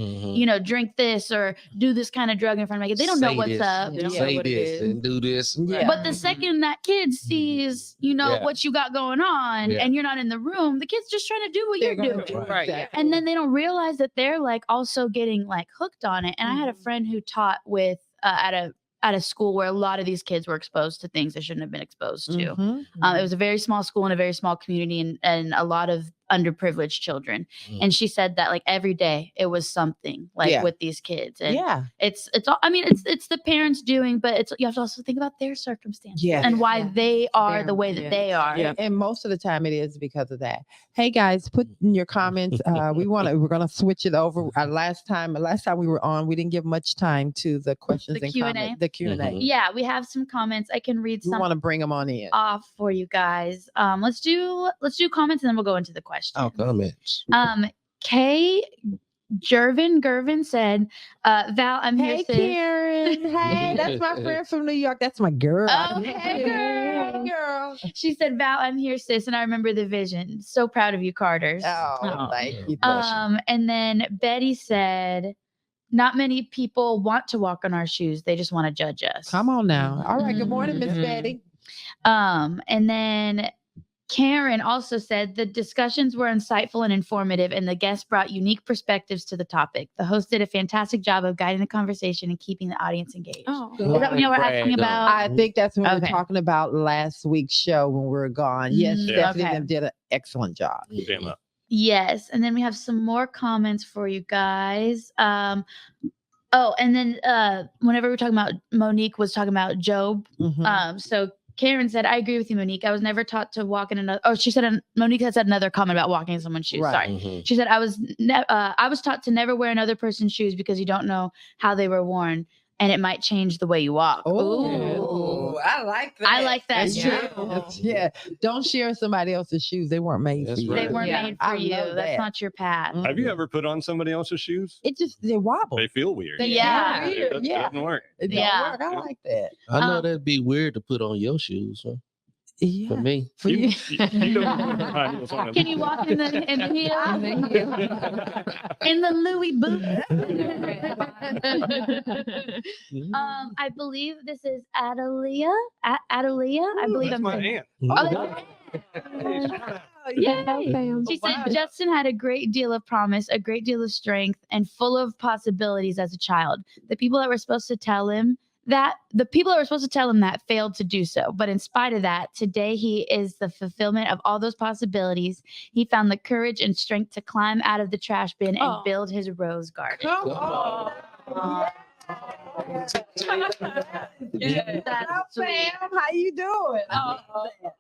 drink this or do this kind of drug in front of my kid. They don't know what's up. They don't know what it is. And do this. But the second that kid sees, what you got going on and you're not in the room, the kid's just trying to do what you're doing. Right. And then they don't realize that they're like also getting like hooked on it. And I had a friend who taught with at a school where a lot of these kids were exposed to things they shouldn't have been exposed to. It was a very small school in a very small community and a lot of underprivileged children. And she said that like every day it was something like with these kids. And it's all, it's the parents doing, but you have to also think about their circumstances and why they are the way that they are. And most of the time it is because of that. Hey guys, put in your comments. We're going to switch it over. Last time we were on, we didn't give much time to the questions and comments. The Q&A. Yeah, we have some comments. I can read some. We want to bring them on in. Off for you guys. Let's do comments and then we'll go into the questions. Oh, comments. K. Gervin said, Val, I'm here. Hey, Karen. Hey, that's my friend from New York. That's my girl. Oh, hey, girl. She said, Val, I'm here, sis. And I remember the vision. So proud of you, Carters. Oh, thank you. And then Betty said, not many people want to walk on our shoes. They just want to judge us. Come on now. All right. Good morning, Miss Betty. And then Karen also said the discussions were insightful and informative, and the guests brought unique perspectives to the topic. The host did a fantastic job of guiding the conversation and keeping the audience engaged. Oh, is that what you were asking about? I think that's what we were talking about last week's show when we were gone. Yes, Stephanie did an excellent job. Yes, and then we have some more comments for you guys. And then whenever we were talking about, Monique was talking about Job. So Karen said, I agree with you, Monique. I was never taught to walk in another. Oh, she said, Monique had said another comment about walking in someone's shoes. Right. Sorry. She said, I was taught to never wear another person's shoes because you don't know how they were worn. and it might change the way you walk. Oh, I like that. I like that That's too. true. Yeah. Don't share somebody else's shoes. They weren't made That's for you. right. They weren't Yeah. made for I you. love That's that. not your path. Have you ever put on somebody else's shoes? It just, they wobble. They feel weird. Yeah. It doesn't work. It don't Yeah. work. I like that. I know that'd be weird to put on your shoes, huh? Yeah. For me. For you. You don't put high heels on Can you walk in the heel? In the Louis boot? I believe this is Adelia. Adelia? I believe That's I'm my saying. aunt. Yay. She said Justin had a great deal of promise, a great deal of strength, and full of possibilities as a child. The people that were supposed to tell him that failed to do so. But in spite of that, today he is the fulfillment of all those possibilities. He found the courage and strength to climb out of the trash bin and build his rose garden. Come on. That's sweet. How you doing?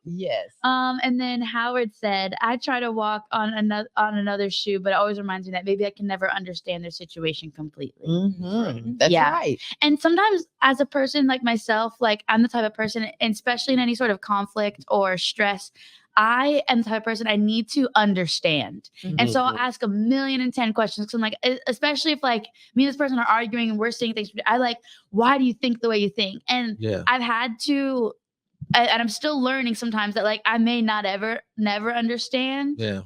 Yes. And then Howard said, I try to walk on another shoe, but it always reminds me that maybe I can never understand their situation completely. Mm-hmm. That's Yeah. right. And sometimes as a person like myself, like I'm the type of person, and especially in any sort of conflict or stress, I am the type of person I need to understand. And so I'll ask 1,000,010 questions. Cause I'm like, especially if like me and this person are arguing and we're saying things, I like, why do you think the way you think? And I've had to, and I'm still learning sometimes that like, I may not never understand. Yeah.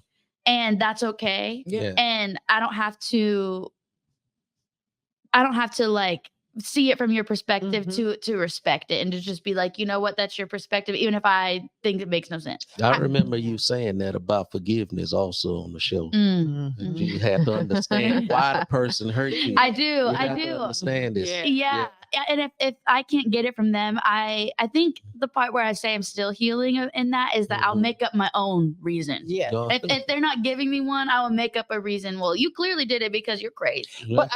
And that's okay. Yeah. And I don't have to like see it from your perspective to respect it and to just be like, you know what, that's your perspective, even if I think it makes no sense. I remember you saying that about forgiveness also on the show. Mm-hmm. You have to understand why the person hurt you. I do. You I have do. to understand this. Yeah. And if I can't get it from them, I think the part where I say I'm still healing in that is that I'll make up my own reason. Yeah. If they're not giving me one, I will make up a reason. Well, you clearly did it because you're crazy. But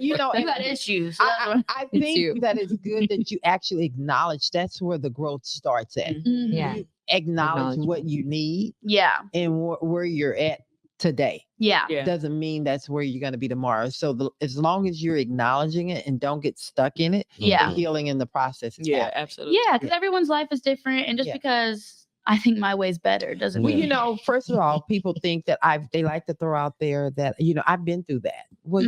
you know, you got issues. I think that it's good that you actually acknowledge that's where the growth starts at. Yeah. You acknowledge what you need. Yeah. And where you're at today. Yeah. Doesn't mean that's where you're going to be tomorrow. So as long as you're acknowledging it and don't get stuck in it, the healing in the process is happening. Absolutely. Yeah, because everyone's life is different. And just because I think my way's better doesn't Well, mean. you know, first of all, people think that they like to throw out there that, you know, I've been through that. Well,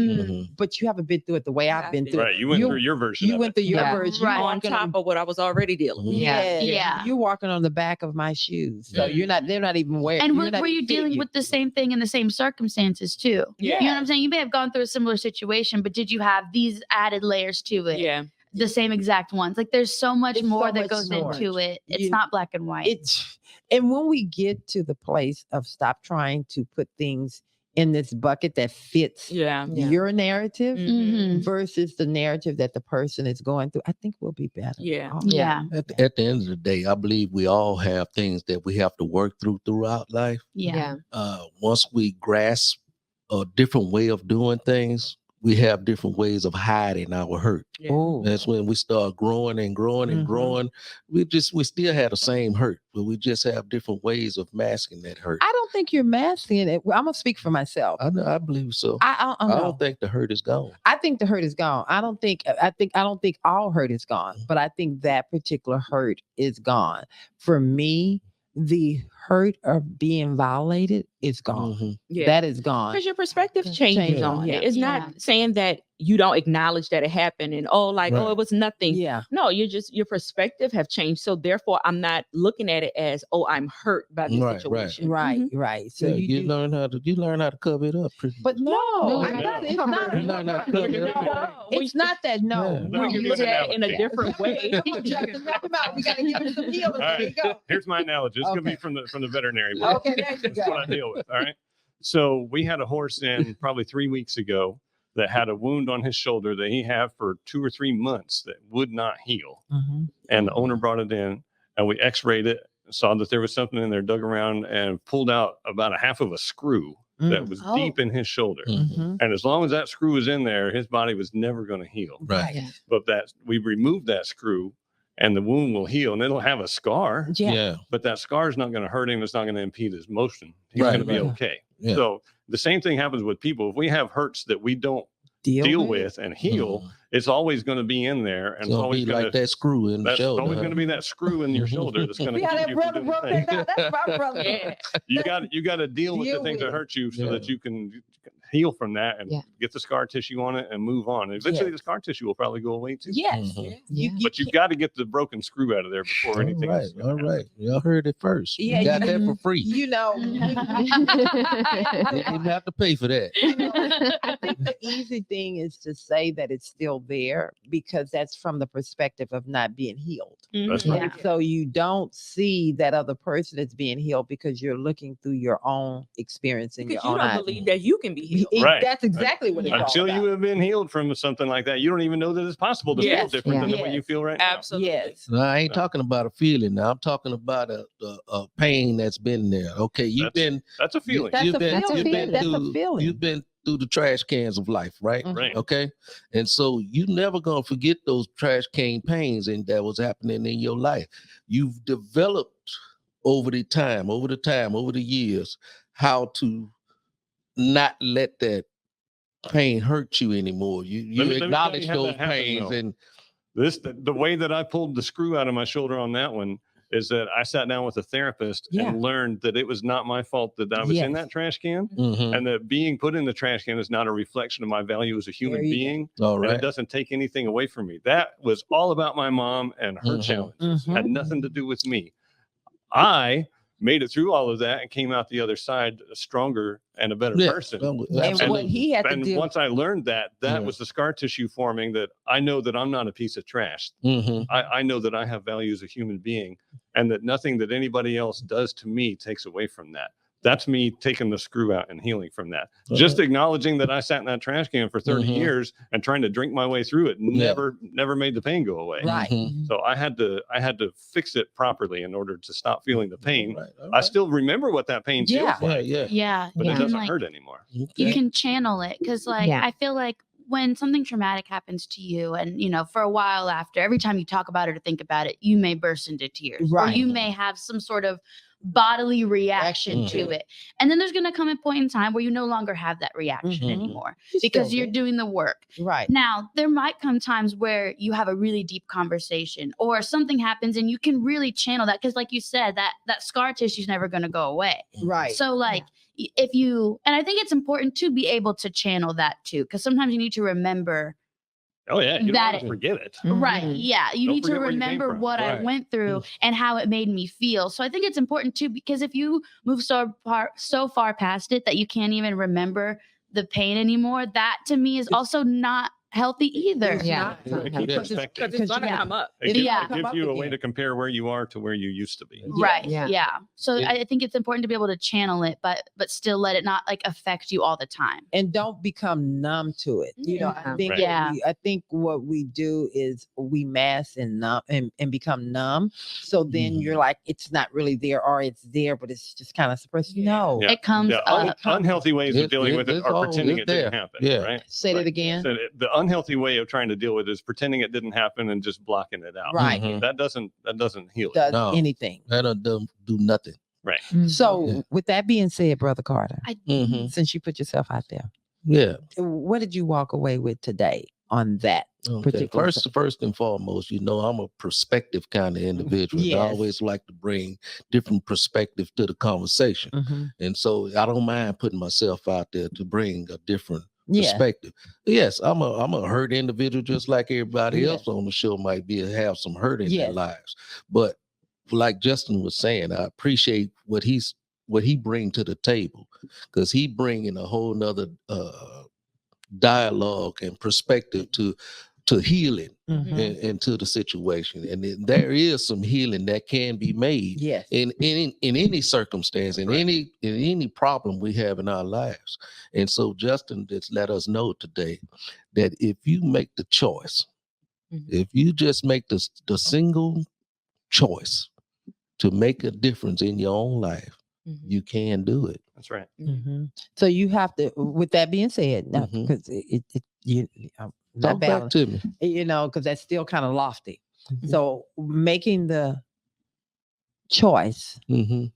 but you haven't been through it the way I've been through it. Right. You went through your version. You went through your version. Right. On top of what I was already dealing with. Yeah. You're walking on the back of my shoes. So they're not even wearing. And were you dealing with the same thing in the same circumstances too? Yeah. You know what I'm saying? You may have gone through a similar situation, but did you have these added layers to it? Yeah. The same exact ones. Like there's so much more that goes more. into it. It's not black and white. And when we get to the place of stop trying to put things in this bucket that fits your narrative versus the narrative that the person is going through, I think we'll be better. Yeah. At the end of the day, I believe we all have things that we have to work throughout life. Yeah. Once we grasp a different way of doing things, we have different ways of hiding our hurt. That's when we start growing and growing and growing. We still have the same hurt, but we just have different ways of masking that hurt. I don't think you're masking it. I'm gonna speak for myself. I believe so. I don't think the hurt is gone. I think the hurt is gone. I don't think all hurt is gone, but I think that particular hurt is gone. For me, the hurt of being violated is gone. That is gone. Because your perspective changes on it. It's not saying that you don't acknowledge that it happened and oh, it was nothing. Yeah. No, your perspective have changed. So therefore, I'm not looking at it as, oh, I'm hurt by this situation. Right. So you learn how to cover it up. But it's not. It's not that. No. You look at it in a different way. We got to give it some healing. All right. There you go. Here's my analogy. It's gonna be from the veterinary. Okay, there you That's go. what I deal with. All right. So we had a horse in probably 3 weeks ago that had a wound on his shoulder that he had for 2 or 3 months that would not heal. And the owner brought it in and we x-rayed it, saw that there was something in there, dug around and pulled out about a half of a screw that was deep in his shoulder. And as long as that screw was in there, his body was never going to heal. Right. Yeah. But we removed that screw and the wound will heal and it'll have a scar. Yeah. But that scar is not going to hurt him. It's not going to impede his motion. He's going to be okay. Yeah. So the same thing happens with people. If we have hurts that we don't deal with and heal, it's always going to be in there, and It's gonna be like that screw in the shoulder. It's always going to be that screw in your shoulder that's going to keep you from doing things. That's my brother. You got to deal with the things that hurt you so that you can heal from that and get the scar tissue on it and move on. And eventually the scar tissue will probably go away too. Yes. But you've got to get the broken screw out of there before anything else. All right. Y'all heard it first. Yeah, you got that for free. You know, you didn't have to pay for that. I think the easy thing is to say that it's still there because that's from the perspective of not being healed. That's right. So you don't see that other person is being healed because you're looking through your own experience and Because your you own don't eyes. believe that you can be healed. Right. That's exactly what it's all Until about. you have been healed from something like that, you don't even know that it's possible to feel different than the way you feel right now. Absolutely. Yes. No, I ain't talking about a feeling now. I'm talking about a pain that's been there. Okay, that's a feeling. You've been feeling. You've been through the trash cans of life, right? Right. Okay. And so you never gonna forget those trash can pains and that was happening in your life. You've developed over the years, how to not let that pain hurt you anymore. You acknowledge those pains and the way that I pulled the screw out of my shoulder on that one is that I sat down with a therapist and learned that it was not my fault that I was in that trash can, and that being put in the trash can is not a reflection of my value as a human being. All right. And it doesn't take anything away from me. That was all about my mom and her challenges. Had nothing to do with me. I made it through all of that and came out the other side a stronger and a better person. And what he had to do. Once I learned that was the scar tissue forming, that I know that I'm not a piece of trash. I know that I have value as a human being, and that nothing that anybody else does to me takes away from that. That's me taking the screw out and healing from that. Just acknowledging that I sat in that trash can for 30 years and trying to drink my way through it never made the pain go away. Right. So I had to fix it properly in order to stop feeling the pain. I still remember what that pain feels like. Yeah. But it doesn't hurt anymore. You can channel it because, like, I feel like when something traumatic happens to you, and for a while after, every time you talk about it or think about it, you may burst into tears, or you may have some sort of bodily reaction to it. And then there's going to come a point in time where you no longer have that reaction anymore because you're doing the work. Right. Now, there might come times where you have a really deep conversation or something happens and you can really channel that. Cause like you said, that scar tissue is never going to go away. Right. So like if you, and I think it's important to be able to channel that too. Cause sometimes you need to remember. Oh yeah, you don't want to forget it. Right. Yeah. You need to forget where you came remember from. what I went through and how it made me feel. So I think it's important too, because if you move so far past it that you can't even remember the pain anymore, that to me is also not healthy either. Because it's going to come up. It gives you a way to compare where you are to where you used to be. Right. Yeah. So I think it's important to be able to channel it, but still let it not like affect you all the time. And don't become numb to it. I think what we do is we mask and numb and become numb. So then you're like, it's not really there, or it's there, but it's just kind of suppressed. No, it comes up. Unhealthy ways of dealing with it are pretending it didn't happen. Right. Say that again. So the unhealthy way of trying to deal with it is pretending it didn't happen and just blocking it out. Right. That doesn't heal it. Does anything. That don't do nothing. Right. So with that being said, Brother Carter, since you put yourself out there, what did you walk away with today on that particular? First and foremost, I'm a perspective kind of individual. Yes. I always like to bring different perspective to the conversation. And so I don't mind putting myself out there to bring a different perspective. Yes, I'm a hurt individual just like everybody else on the show might have some hurt in their lives. But like Justin was saying, I appreciate what he bring to the table, because he bringing a whole nother dialogue and perspective to healing and to the situation. And there is some healing that can be made in any circumstance, in any problem we have in our lives. And so Justin just let us know today that if you make the choice, if you just make the single choice to make a difference in your own life, you can do it. That's right. So you have to, with that being said, because talk back to me, because that's still kind of lofty. So making the choice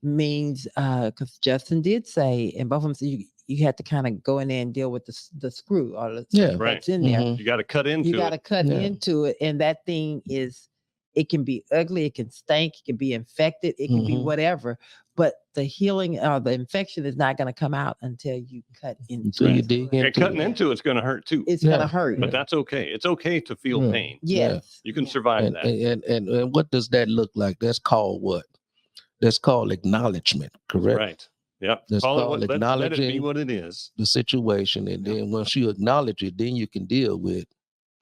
means, because Justin did say, and both of them said, you had to kind of go in there and deal with the screw or the Yeah. that's in there. You got to cut into You got to it. cut into it, and that thing it can be ugly, it can stink, it can be infected, it can be whatever. But the healing or the infection is not going to come out until you cut into you it. dig into Cutting into it's going to hurt too. It's going to hurt. But that's okay. It's okay to feel pain. Yes. You can survive that. And what does that look like? That's called what? That's called acknowledgement, correct? Right. Yeah. That's called let acknowledging it be what it is. the situation. And then once you acknowledge it, then you can deal with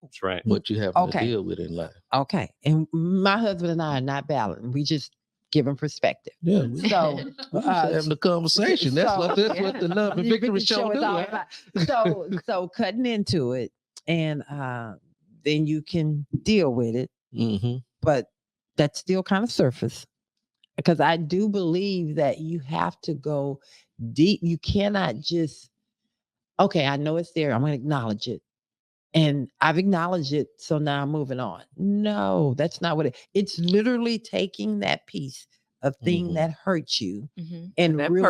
That's right. what you have to deal with in life. Okay. And my husband and I are not battling. We just give him perspective. Yeah. So We're just having a conversation. That's what the Love and Victory show is do. all about. So cutting into it, and then you can deal with it. But that's still kind of surface, because I do believe that you have to go deep. You cannot just, okay, I know it's there, I'm going to acknowledge it. And I've acknowledged it, so now I'm moving on. No, that's not what it's literally taking that piece of thing that hurts you and that really,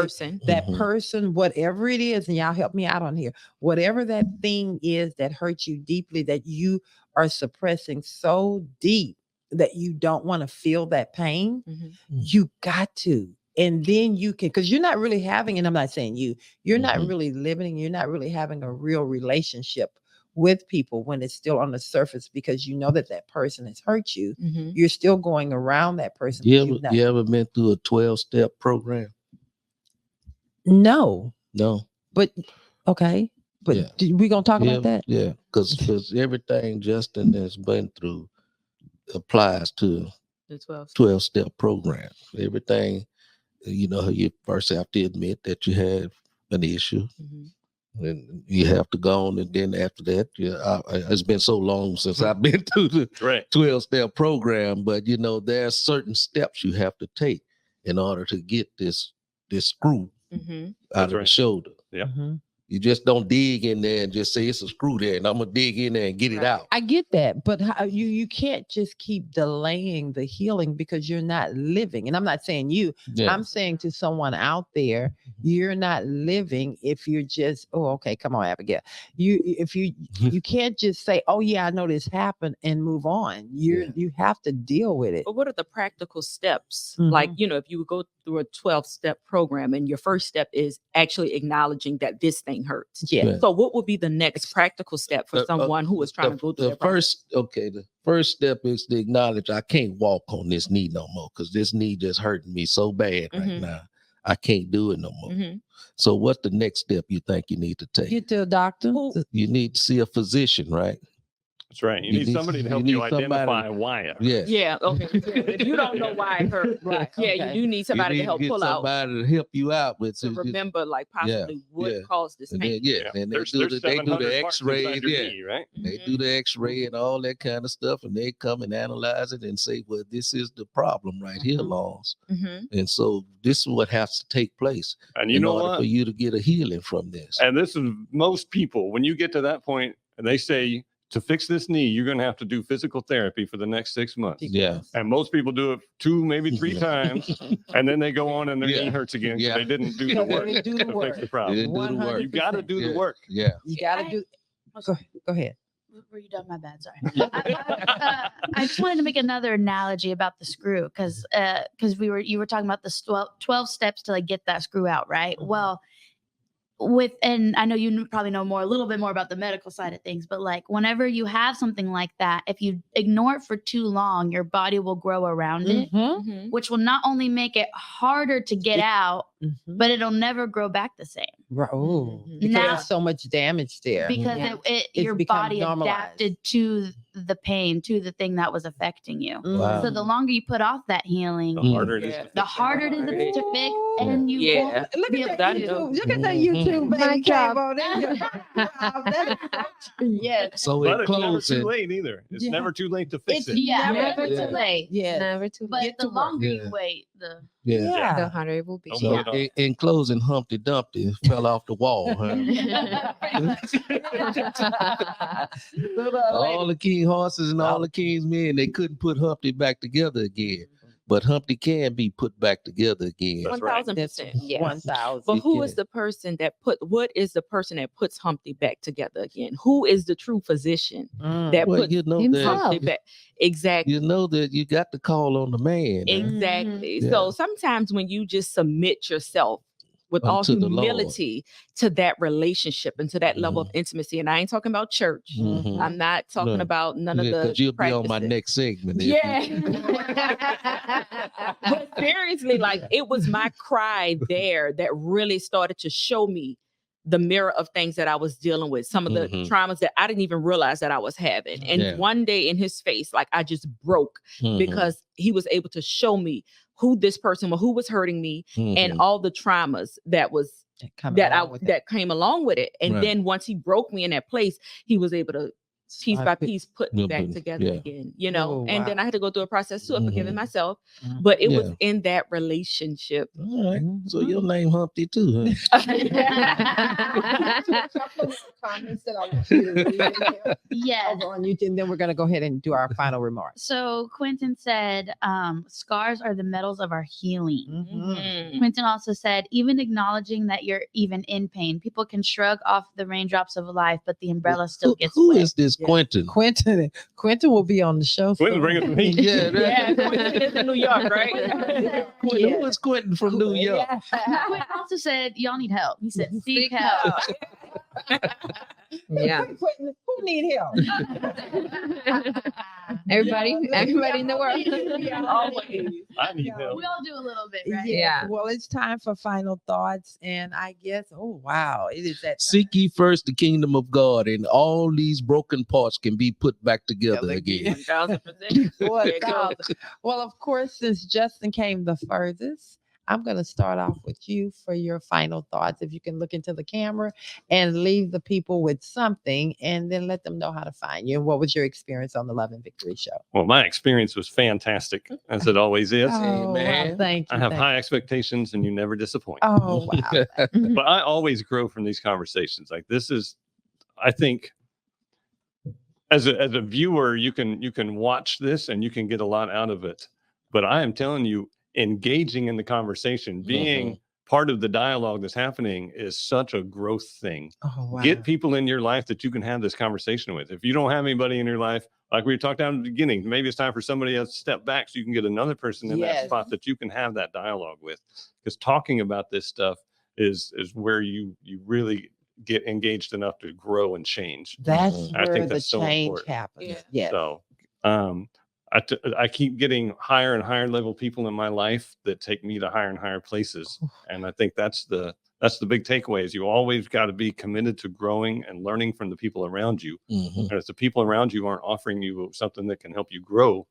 person, whatever it is, and y'all help me out on here, whatever that thing is that hurts you deeply, that you are suppressing so deep that you don't want to feel that pain, you got to. And then you can, because you're not really having, and I'm not saying you're not really living, you're not really having a real relationship with people when it's still on the surface, because you know that person has hurt you. You're still going around that person. You ever been through a 12-step program? No. But okay. But we gonna talk about that? Yeah, because everything Justin has been through applies to the 12-step program. Everything, you first have to admit that you have an issue. And you have to go on, and then after that, it's been so long since I've been through the 12-step program, but there are certain steps you have to take in order to get this screw out of the shoulder. Yeah. You just don't dig in there and just say it's a screw there, and I'm gonna dig in there and get it out. I get that, but you can't just keep delaying the healing because you're not living. And I'm not saying you. I'm saying to someone out there, you're not living if you're just, come on, Abigail. You can't just say, oh yeah, I know this happened and move on. You have to deal with it. But what are the practical steps? Like, if you would go through a 12-step program and your first step is actually acknowledging that this thing hurts. Yeah. So what would be the next practical step for someone who is trying to go through the first step is to acknowledge I can't walk on this knee no more, because this knee just hurting me so bad right now. I can't do it no more. So what's the next step you think you need to take? Get to a doctor. You need to see a physician, right? That's right. You need somebody to help you identify why. Yes. Yeah. Okay. If you don't know why it hurt, right? Yeah, you do need somebody to help pull out. Somebody to help you out with. To remember, like possibly what caused this pain. And they do the X-ray. Right. They do the X-ray and all that kind of stuff, and they come and analyze it and say, well, this is the problem right here, Laws. And so this is what has to take place. And you know what? For you to get a healing from this. And this is most people, when you get to that point and they say, to fix this knee, you're going to have to do physical therapy for the next 6 months. Yeah. And most people do it 2, maybe 3 times. And then they go on and their knee hurts again. Yeah. They didn't do the work to fix the problem. You got to do the work. Yeah. You got to do. Go ahead. Were you done? My bad. Sorry. I just wanted to make another analogy about the screw, because you were talking about the 12 steps to like get that screw out, right? Well, and I know you probably know a little bit more about the medical side of things, but like whenever you have something like that, if you ignore it for too long, your body will grow around it, which will not only make it harder to get out, but it'll never grow back the same. Because there's so much damage there. Because your body adapted to the pain, to the thing that was affecting you. Wow. So the longer you put off that healing, the harder it is to fix. And you won't look at that YouTube. Look at that YouTube, baby. Came on in. Yes. So but it's never too late either. It's never too late to fix it. Never too late. Yeah, never too late. But the longer you wait, the harder it will be. So in closing, Humpty Dumpty fell off the wall. All the king horses and all the king's men, they couldn't put Humpty back together again. but Humpty can be put back together again. That's right. 1,000%. Yes. 1,000. But what is the person that puts Humpty back together again? Who is the true physician that Well, puts you know Humpty back? Exactly. You know that you got to call on the man. Exactly. Yeah. So sometimes when you just submit yourself with all Unto the Lord. humility to that relationship and to that level of intimacy, and I ain't talking about church. Mhm. I'm not talking No. about none of the Because you'll be on my practices. next segment. But seriously, like it was my cry there that really started to show me the mirror of things that I was dealing with, some of the traumas that I didn't even realize that I was having. And one day in his face, like I just broke because he was able to show me who this person was, who was hurting me, and all the traumas that came along with it. And then once he broke me in that place, he was able to piece by piece put me back together again, you know. And then I had to go through a process too of forgiving myself, but it was in that relationship. All right. So your name Humpty too, huh? Yeah. Over on YouTube, and then we're going to go ahead and do our final remarks. So Quentin said, scars are the metals of our healing. Mm-hmm. Quentin also said, even acknowledging that you're even in pain, people can shrug off the raindrops of life, but the umbrella still gets Who wet. is this Quentin? Quentin will be on the show. Quentin, bring it to me. Quentin is in New York, right? Quentin, who is Quentin from New York? Quentin also said, y'all need help. He said, seek help. Yeah. Quentin, who need help? Everybody in the world. Always. I need help. We all do a little bit, right? Yeah. Well, it's time for final thoughts, and I guess, oh wow, it is that. Seek ye first the kingdom of God, and all these broken parts can be put back together again. 1,000%. 1,000. Well, of course, since Justin came the furthest, I'm going to start off with you for your final thoughts. If you can look into the camera and leave the people with something, and then let them know how to find you. And what was your experience on the Love and Victory Show? Well, my experience was fantastic, as it always is. Oh, wow, thank you. I have high expectations, and you never disappoint. Oh, wow. But I always grow from these conversations. Like this is, I think, as a viewer, you can watch this and you can get a lot out of it. But I am telling you, engaging in the conversation, being part of the dialogue that's happening is such a growth thing. Oh, wow. Get people in your life that you can have this conversation with. If you don't have anybody in your life, like we talked about in the beginning, maybe it's time for somebody else to step back so you can get another person in that spot that you can have that dialogue with. Because talking about this stuff is where you really get engaged enough to grow and change. That's I where think the that's so change important. happens. Yeah. So I keep getting higher and higher level people in my life that take me to higher and higher places. And I think that's the big takeaway is you always got to be committed to growing and learning from the people around you. And if the people around you aren't offering you something that can help you grow,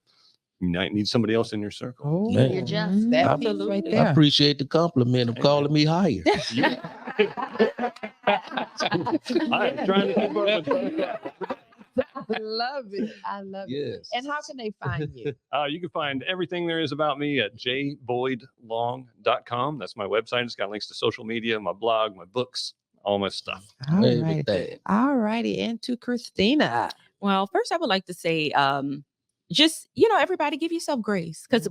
you might need somebody else in your circle. Oh, You're just that piece right I there. appreciate the compliment of calling me higher. I'm trying to keep up with I love it. I love it. Yes. And how can they find you? You can find everything there is about me at jboydlong.com. That's my website. It's got links to social media, my blog, my books, all my stuff. All right. All righty. And to Christina. Well, first I would like to say, just, everybody give yourself grace because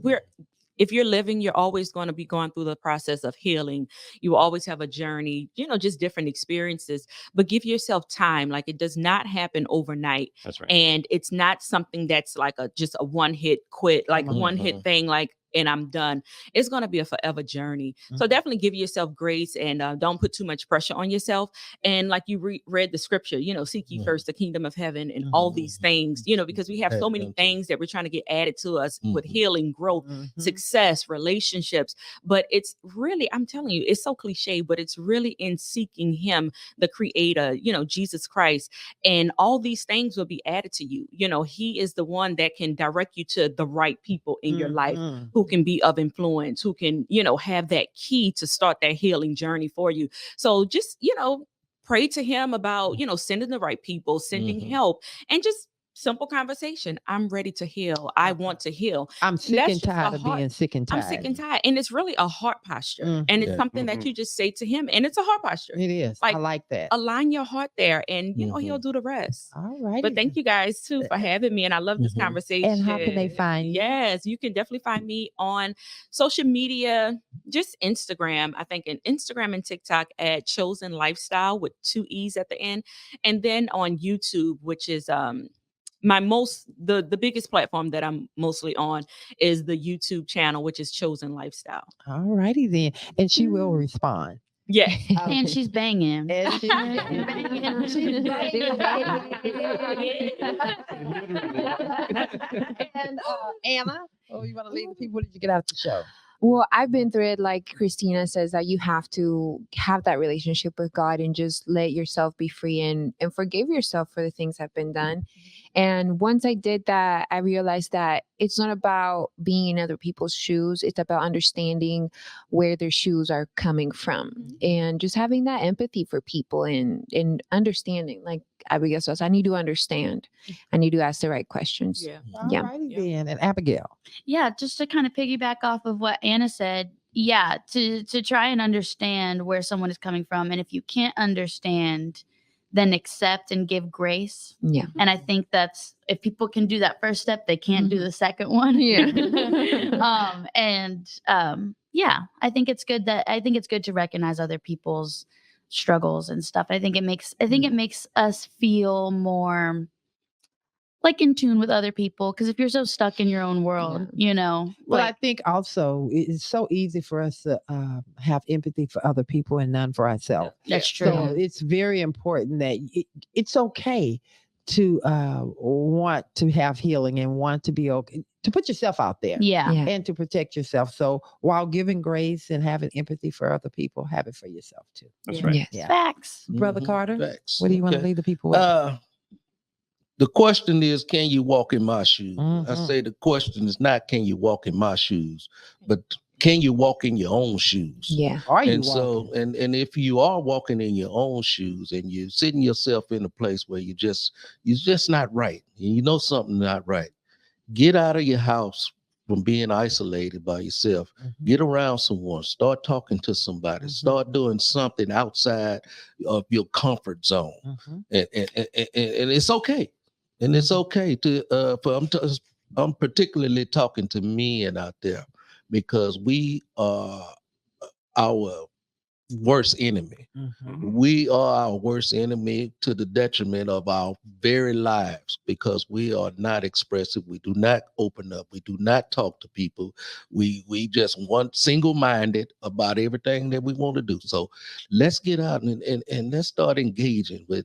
if you're living, you're always going to be going through the process of healing. You always have a journey, just different experiences, but give yourself time. Like it does not happen overnight. That's right. And it's not something that's like just a one hit quit, like one hit thing, like, and I'm done. It's going to be a forever journey. So definitely give yourself grace and don't put too much pressure on yourself. And like you read the scripture, seek ye first the kingdom of heaven and all these things, because we have so many things that we're trying to get added to us with healing, growth, success, relationships. But it's really, I'm telling you, it's so cliche, but it's really in seeking him, the creator, Jesus Christ. And all these things will be added to you. He is the one that can direct you to the right people in your life who can be of influence, who can, have that key to start that healing journey for you. So just, pray to him about, sending the right people, sending help, and just simple conversation. I'm ready to heal. I want to heal. I'm sick That's and just a tired of heart- being sick and tired. I'm sick and tired. And it's really a heart posture. And it's something that you just say to him. And it's a heart posture. It is. I like that. Align your heart there, and you know he'll do the rest. All right. But thank you guys too for having me. And I love this conversation. And how can they find you? Yes, you can definitely find me on social media, just Instagram. I think in Instagram and TikTok at Chosen Lifestyle with 2 E's at the end. And then on YouTube, which is the biggest platform that I'm mostly on is the YouTube channel, which is Chosen Lifestyle. All righty then. And she will respond. Yeah. And she's banging. And she's banging. She's And Anna, you want to leave the people? What did you get out of the show? Well, I've been through it. Like Christina says, that you have to have that relationship with God and just let yourself be free and forgive yourself for the things that have been done. And once I did that, I realized that it's not about being in other people's shoes. It's about understanding where their shoes are coming from and just having that empathy for people and understanding. Like Abigail says, I need to understand. I need to ask the right questions. All righty then. And Abigail. Yeah, just to kind of piggyback off of what Anna said, to try and understand where someone is coming from. And if you can't understand, then accept and give grace. Yeah. And I think that's, if people can do that first step, they can't do the second one. Yeah. I think it's good to recognize other people's struggles and stuff. I think it makes us feel more like in tune with other people. Because if you're so stuck in your own world, Well, I think also it's so easy for us to have empathy for other people and none for ourselves. That's true. So it's very important that it's okay to want to have healing and want to be okay, to put yourself out there. And to protect yourself. So while giving grace and having empathy for other people, have it for yourself too. That's right. Yes. Yeah. Facts. Brother Carter, Facts. what do you want to Okay. leave the people with? The question is, can you walk in my shoes? I say the question is not, can you walk in my shoes, but can you walk in your own shoes? Yeah. Are you And so, and if you are walking in your own shoes and you're sitting yourself in a place where you're just not right, and you know something not right, get out of your house from being isolated by yourself. Get around someone, start talking to somebody, start doing something outside of your comfort zone. And it's okay. And it's okay to, I'm particularly talking to men out there because we are our worst enemy. We are our worst enemy to the detriment of our very lives because we are not expressive. We do not open up. We do not talk to people. We just want single-minded about everything that we want to do. So let's get out and let's start engaging with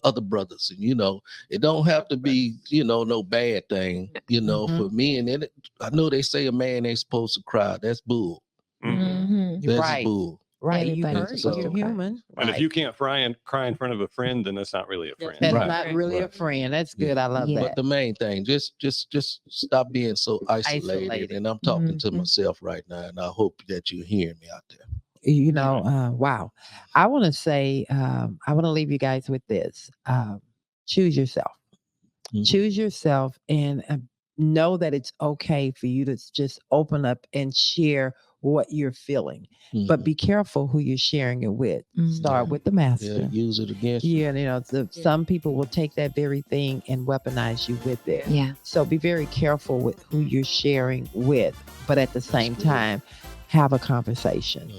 other brothers. And, it don't have to be, no bad thing, for me. And I know they say a man ain't supposed to cry. That's bull. That's right. bull. Right, Everybody's you're human. And if you can't cry in front of a friend, then that's not really a friend. That's Right. not really a friend. That's good. I love But that. the main thing, just stop being so isolated. And I'm talking to myself right now, and I hope that you're hearing me out there. Wow. I want to say, I want to leave you guys with this. Choose yourself. Choose yourself and know that it's okay for you to just open up and share what you're feeling. But be careful who you're sharing it with. Start with the master. Use it against you. Some people will take that very thing and weaponize you with it. Yeah. So be very careful with who you're sharing with, but at the same time, have a conversation.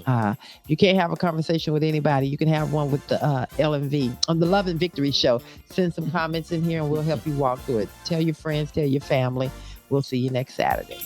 You can't have a conversation with anybody. You can have one with the LMV on the Love and Victory Show. Send some comments in here and we'll help you walk through it. Tell your friends, tell your family. We'll see you next Saturday.